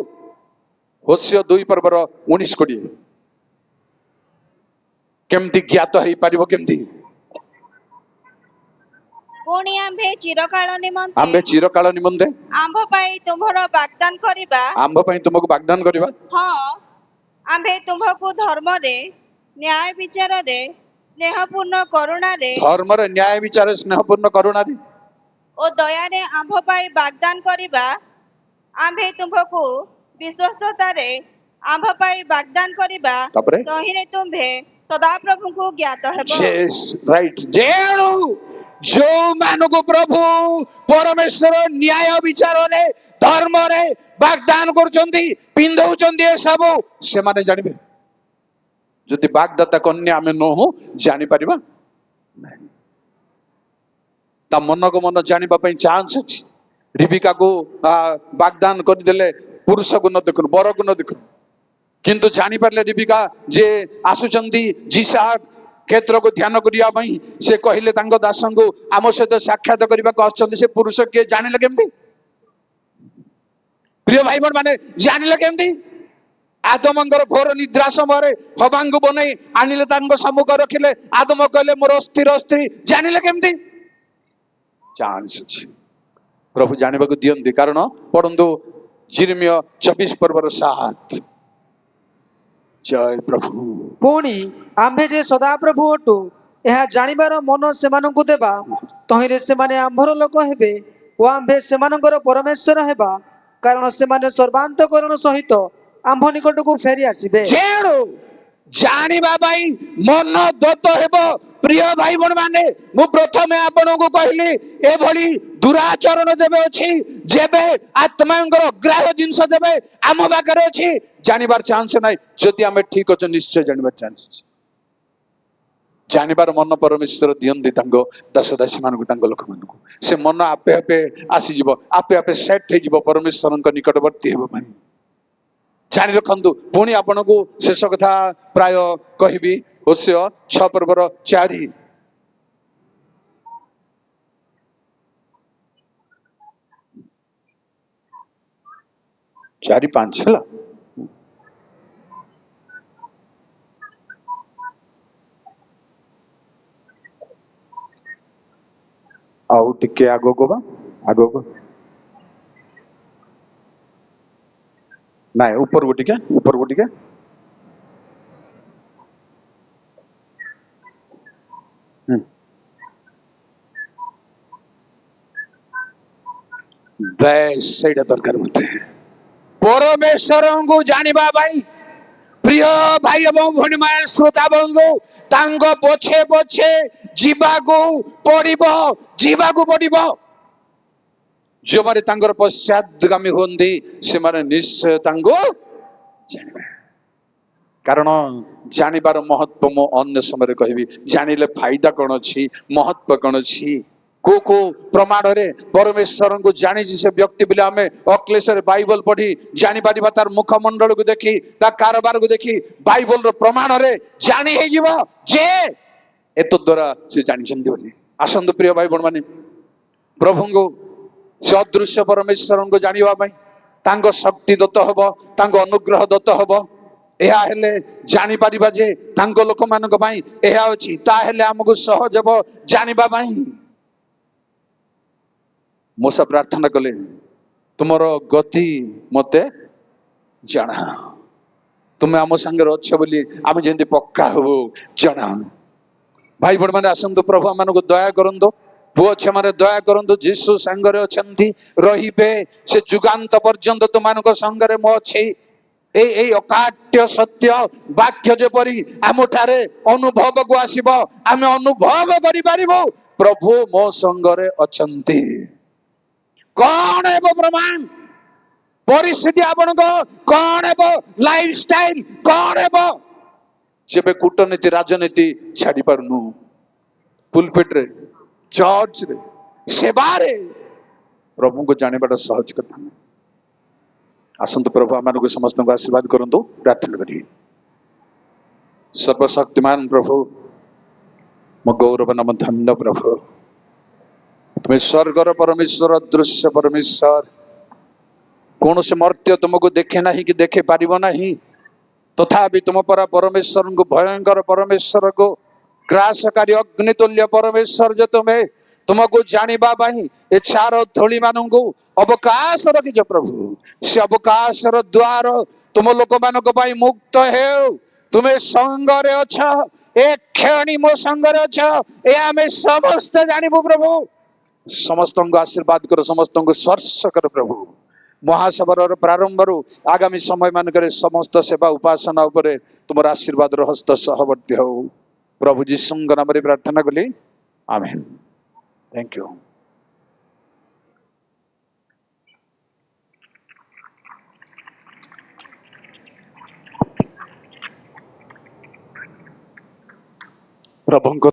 Speaker 1: ହୋସିୟ 2:19-20। କେମିତି ଜ୍ଞାତ ହେଇପାରିବ? କେମିତି?
Speaker 2: ପୁଣି ଆମ୍ଭେ ଚିରକାଳ
Speaker 1: ଆମ୍ଭେ ଚିରକାଳ ନିମନ୍ତେ
Speaker 2: ଆମ୍ଭ ପାଇଁ ତୁମ୍ଭର ବାଗଦାନ କରିବା।
Speaker 1: ଆମ୍ଭ ପାଇଁ ତୁମକୁ ବାଗଦାନ କରିବା।
Speaker 2: ହଁ, ଆମ୍ଭେ ତୁମ୍ଭକୁ ଧର୍ମରେ, ନ୍ୟାୟ ବିଚାରରେ, ସ୍ନେହପୂର୍ଣ୍ଣ କରୁଣାରେ,
Speaker 1: ଧର୍ମରେ, ନ୍ୟାୟ ବିଚାରରେ, ସ୍ନେହପୂର୍ଣ୍ଣ କରୁଣାରେ
Speaker 2: ଓ ଦୟାରେ ଆମ୍ଭ ପାଇଁ ବାଗଦାନ କରିବା। ଆମ୍ଭେ ତୁମ୍ଭକୁ ବିଶ୍ୱସ୍ତତାରେ ଆମ୍ଭ ପାଇଁ ବାଗଦାନ କରିବା।
Speaker 1: ତାପରେ
Speaker 2: ତହିଁରେ ତୁମ୍ଭେ ସଦାପ୍ରଭୁଙ୍କୁ ଜ୍ଞାତ ହେବ।
Speaker 1: ଯେଣୁ ଯୋଉମାନଙ୍କୁ ପ୍ରଭୁ ପରମେଶ୍ୱର ନ୍ୟାୟ ବିଚାରରେ, ଧର୍ମରେ ବାଗଦାନ କରୁଛନ୍ତି, ପିନ୍ଧଉଛନ୍ତି, ଏସବୁ ସେମାନେ ଜାଣିବେ। ଯଦି ବାଗଦାତା କନ୍ୟା ଆମେ ନୋହୁ, ଜାଣିପାରିବା ନାହିଁ। ତା ମନକୁ ମନ ଜାଣିବା ପାଇଁ ଚାନ୍ସ ଅଛି। ରିବିକାକୁ ବାଗଦାନ କରିଦେଲେ, ପୁରୁଷକୁ ନ ଦେଖୁନ, ବରକୁ ନ ଦେଖୁନ, କିନ୍ତୁ ଜାଣିପାରିଲେ ରିବିକା ଯେ ଆସୁଛନ୍ତି ଯିସାକ କ୍ଷେତ୍ରକୁ ଧ୍ୟାନ କରିବା ପାଇଁ। ସେ କହିଲେ ତାଙ୍କ ଦାସଙ୍କୁ, ଆମ ସହିତ ସାକ୍ଷାତ କରିବାକୁ ଆସୁଛନ୍ତି, ସେ ପୁରୁଷ କିଏ ଜାଣିଲେ କେମିତି? ପ୍ରିୟ ଭାଇ ମାନେ, ଜାଣିଲେ କେମିତି? ଆଦମଙ୍କର ଘୋର ନିଦ୍ରା ସମୟରେ ହବାଙ୍କୁ ବନେଇ ଆଣିଲେ, ତାଙ୍କ ସମ୍ମୁଖ ରଖିଲେ, ଆଦମ କହିଲେ ମୋର ସ୍ଥିର ସ୍ତ୍ରୀ। ଜାଣିଲେ କେମିତି? ଚାନ୍ସ ଅଛି, ପ୍ରଭୁ ଜାଣିବାକୁ ଦିଅନ୍ତି। କାରଣ ପଢନ୍ତୁ ଯିର୍ମୀୟ 24:7। ଜୟ ପ୍ରଭୁ।
Speaker 3: ପୁଣି ଆମ୍ଭେ ଯେ ସଦାପ୍ରଭୁ ଅଟୁ, ଏହା ଜାଣିବାର ମନ ସେମାନଙ୍କୁ ଦେବା। ତହିଁରେ ସେମାନେ ଆମ୍ଭର ଲୋକ ହେବେ ଓ ଆମ୍ଭେ ସେମାନଙ୍କର ପରମେଶ୍ୱର ହେବା, କାରଣ ସେମାନେ ସର୍ବାନ୍ତକରଣ ସହିତ ଆମ୍ଭ ନିକଟକୁ ଫେରି ଆସିବେ।
Speaker 1: ଯେଣୁ ଜାଣିବା ପାଇଁ ମନ ଦତ୍ତ ହେବ। ପ୍ରିୟ ଭାଇ ଭଉଣୀ ମାନେ, ମୁଁ ପ୍ରଥମେ ଆପଣଙ୍କୁ କହିଲି, ଏଭଳି ଦୁରାଚରଣ ଯେବେ ଅଛି, ଯେବେ ଆତ୍ମାଙ୍କର ଗ୍ରାହ୍ୟ ଜିନିଷ ଯେବେ ଆମ ପାଖରେ ଅଛି, ଜାଣିବାର ଚାନ୍ସ ନାହିଁ। ଯଦି ଆମେ ଠିକ ଅଛୁ, ନିଶ୍ଚୟ ଜାଣିବାର ଚାନ୍ସ ଅଛି। ଜାଣିବାର ମନ ପରମେଶ୍ୱର ଦିଅନ୍ତି ତାଙ୍କ ଦାସ ଦାସୀ ମାନଙ୍କୁ, ତାଙ୍କ ଲୋକମାନଙ୍କୁ। ସେ ମନ ଆପେ ଆପେ ଆସିଯିବ, ଆପେ ଆପେ ସେଟ୍ ହେଇଯିବ ପରମେଶ୍ୱରଙ୍କ ନିକଟବର୍ତ୍ତୀ ହେବା ପାଇଁ। ଜାଣି ରଖନ୍ତୁ। ପୁଣି ଆପଣଙ୍କୁ ଶେଷ କଥା ପ୍ରାୟ କହିବି, ହୋସିୟ 6:4। 4-5 ହେଲା। ଆଉ ଟିକେ ଆଗକୁ ବା, ଆଗକୁ ନାଇଁ ଉପରକୁ ଟିକେ ବେଶ ସେଇଟା ଦରକାର ମତେ ପରମେଶ୍ୱରଙ୍କୁ ଜାଣିବା ପାଇଁ। ପ୍ରିୟ ଭାଇ ଏବଂ ଭଉଣୀମାନେ, ଶ୍ରୋତା ବନ୍ଧୁ, ତାଙ୍କ ପଛେ ପଛେ ଯିବାକୁ ପଡିବ। ଯେଉଁମାନେ ତାଙ୍କର ପଶ୍ଚାଦଗାମୀ ହୁଅନ୍ତି ସେମାନେ ନିଶ୍ଚୟ ତାଙ୍କୁ ଜାଣିବେ। କାରଣ ଜାଣିବାର ମହତ୍ଵ ମୁଁ ଅନ୍ୟ ସମୟରେ କହିବି। ଜାଣିଲେ ଫାଇଦା କଣ ଅଛି, ମହତ୍ଵ କଣ ଅଛି, କୋଉ ପ୍ରମାଣରେ ପରମେଶ୍ୱରଙ୍କୁ ଜାଣିଛି ସେ ବ୍ୟକ୍ତି ବୋଲି ଆମେ ଅକ୍ଲେଶରେ ବାଇବଲ ପଢି ଜାଣିପାରିବା। ତାର ମୁଖମଣ୍ଡଳକୁ ଦେଖି, ତା କାରବାରକୁ ଦେଖି, ବାଇବଲର ପ୍ରମାଣରେ ଜାଣି ହେଇଯିବ ଯେ ଏତ ଦ୍ୱାରା ସେ ଜାଣିଛନ୍ତି ବୋଲି। ଆସନ୍ତୁ ପ୍ରିୟ ଭାଇ ଭଉଣୀ ମାନେ, ପ୍ରଭୁଙ୍କୁ ସେ ଅଦୃଶ୍ୟ ପରମେଶ୍ୱରଙ୍କୁ ଜାଣିବା ପାଇଁ ତାଙ୍କ ଶକ୍ତି ଦତ୍ତ ହବ, ତାଙ୍କ ଅନୁଗ୍ରହ ଦତ୍ତ ହବ। ଏହା ହେଲେ ଜାଣିପାରିବା ଯେ ତାଙ୍କ ଲୋକମାନଙ୍କ ପାଇଁ ଏହା ଅଛି। ତାହେଲେ ଆମକୁ ସହଜ ହେବ ଜାଣିବା ପାଇଁ। ମୂଷା ପ୍ରାର୍ଥନା କଲେ, ତୁମର ଗତି ମତେ ଜଣା, ତୁମେ ଆମ ସାଙ୍ଗରେ ଅଛ ବୋଲି ଆମେ ଯେମିତି ପକ୍କା ହବୁ ଜଣା। ଭାଇ ଭଉଣୀ ମାନେ ଆସନ୍ତୁ, ପ୍ରଭୁ ଆମମାନଙ୍କୁ ଦୟା କରନ୍ତୁ, ପୁଅ ଝିଅମାନେ ଦୟା କରନ୍ତୁ। ଯୀଶୁ ସାଙ୍ଗରେ ଅଛନ୍ତି, ରହିବେ ସେ ଯୁଗାନ୍ତ ପର୍ଯ୍ୟନ୍ତ। ତୁମାନଙ୍କ ସାଙ୍ଗରେ ମୁଁ ଅଛି। ଏଇ ଅକାଟ୍ୟ ସତ୍ୟ ବାକ୍ୟ ଯେପରି ଆମଠାରେ ଅନୁଭବକୁ ଆସିବ, ଆମେ ଅନୁଭବ କରିପାରିବୁ ପ୍ରଭୁ ମୋ ସଙ୍ଗରେ ଅଛନ୍ତି। କଣ ହେବ ପ୍ରମାଣ, ପରିସ୍ଥିତି ଆପଣଙ୍କ କଣ ହେବ, ଲାଇଫ ଷ୍ଟାଇଲ କଣ ହେବ, ଯେବେ କୂଟନୀତି ରାଜନୀତି ଛାଡି ପାରୁନୁ, ପୁଲପିଟରେ, ଚର୍ଚ୍ଚରେ, ସେବାରେ ପ୍ରଭୁଙ୍କୁ ଜାଣିବାଟା ସହଜ କଥା ନୁହେଁ। ଆସନ୍ତୁ ପ୍ରଭୁ ଆମମାନଙ୍କୁ ସମସ୍ତଙ୍କୁ ଆଶୀର୍ବାଦ କରନ୍ତୁ। ପ୍ରାର୍ଥନା କରିବେ। ସର୍ବଶକ୍ତିମାନ ପ୍ରଭୁ, ମୋ ଗୌରବ ନାମ ଧନ୍ୟ ପ୍ରଭୁ, ତୁମେ ସ୍ୱର୍ଗର ପରମେଶ୍ୱର, ଦୃଶ୍ୟ ପରମେଶ୍ୱର। କୌଣସି ମର୍ତ୍ତ୍ୟ ତୁମକୁ ଦେଖେ ନାହିଁ କି ଦେଖି ପାରିବ ନାହିଁ, ତଥାପି ତୁମ ପରା ପରମେଶ୍ୱରଙ୍କୁ, ଭୟଙ୍କର ପରମେଶ୍ୱରକୁ, ଗ୍ରାସକାରୀ ଅଗ୍ନିତୁଲ୍ୟ ପରମେଶ୍ୱର ଯେ ତୁମେ, ତୁମକୁ ଜାଣିବା ପାଇଁ ଏ ଚାର ଧୂଳି ମାନଙ୍କୁ ଅବକାଶ ରଖିଛ ପ୍ରଭୁ। ସେ ଅବକାଶର ଦ୍ୱାର ତୁମ ଲୋକମାନଙ୍କ ପାଇଁ ମୁକ୍ତ ହେଉ। ତୁମେ ସଙ୍ଗରେ ଅଛ, ଏ କ୍ଷଣି ମୋ ସଙ୍ଗରେ ଅଛ, ଏ ଆମେ ସମସ୍ତେ ଜାଣିବୁ ପ୍ରଭୁ। ସମସ୍ତଙ୍କୁ ଆଶୀର୍ବାଦ କର, ସମସ୍ତଙ୍କୁ ସ୍ପର୍ଶ କର ପ୍ରଭୁ। ମହାସଭାର ପ୍ରାରମ୍ଭରୁ ଆଗାମୀ ସମୟ ମାନଙ୍କରେ ସମସ୍ତ ସେବା ଉପାସନା ଉପରେ ତୁମର ଆଶୀର୍ବାଦର ହସ୍ତ ସହବର୍ତ୍ତୀ ହଉ। ପ୍ରଭୁ ଯୀଶୁଙ୍କ ନାମରେ ପ୍ରାର୍ଥନା କଲି, ଆମେନ୍। Thank you. ପ୍ରଭୁଙ୍କ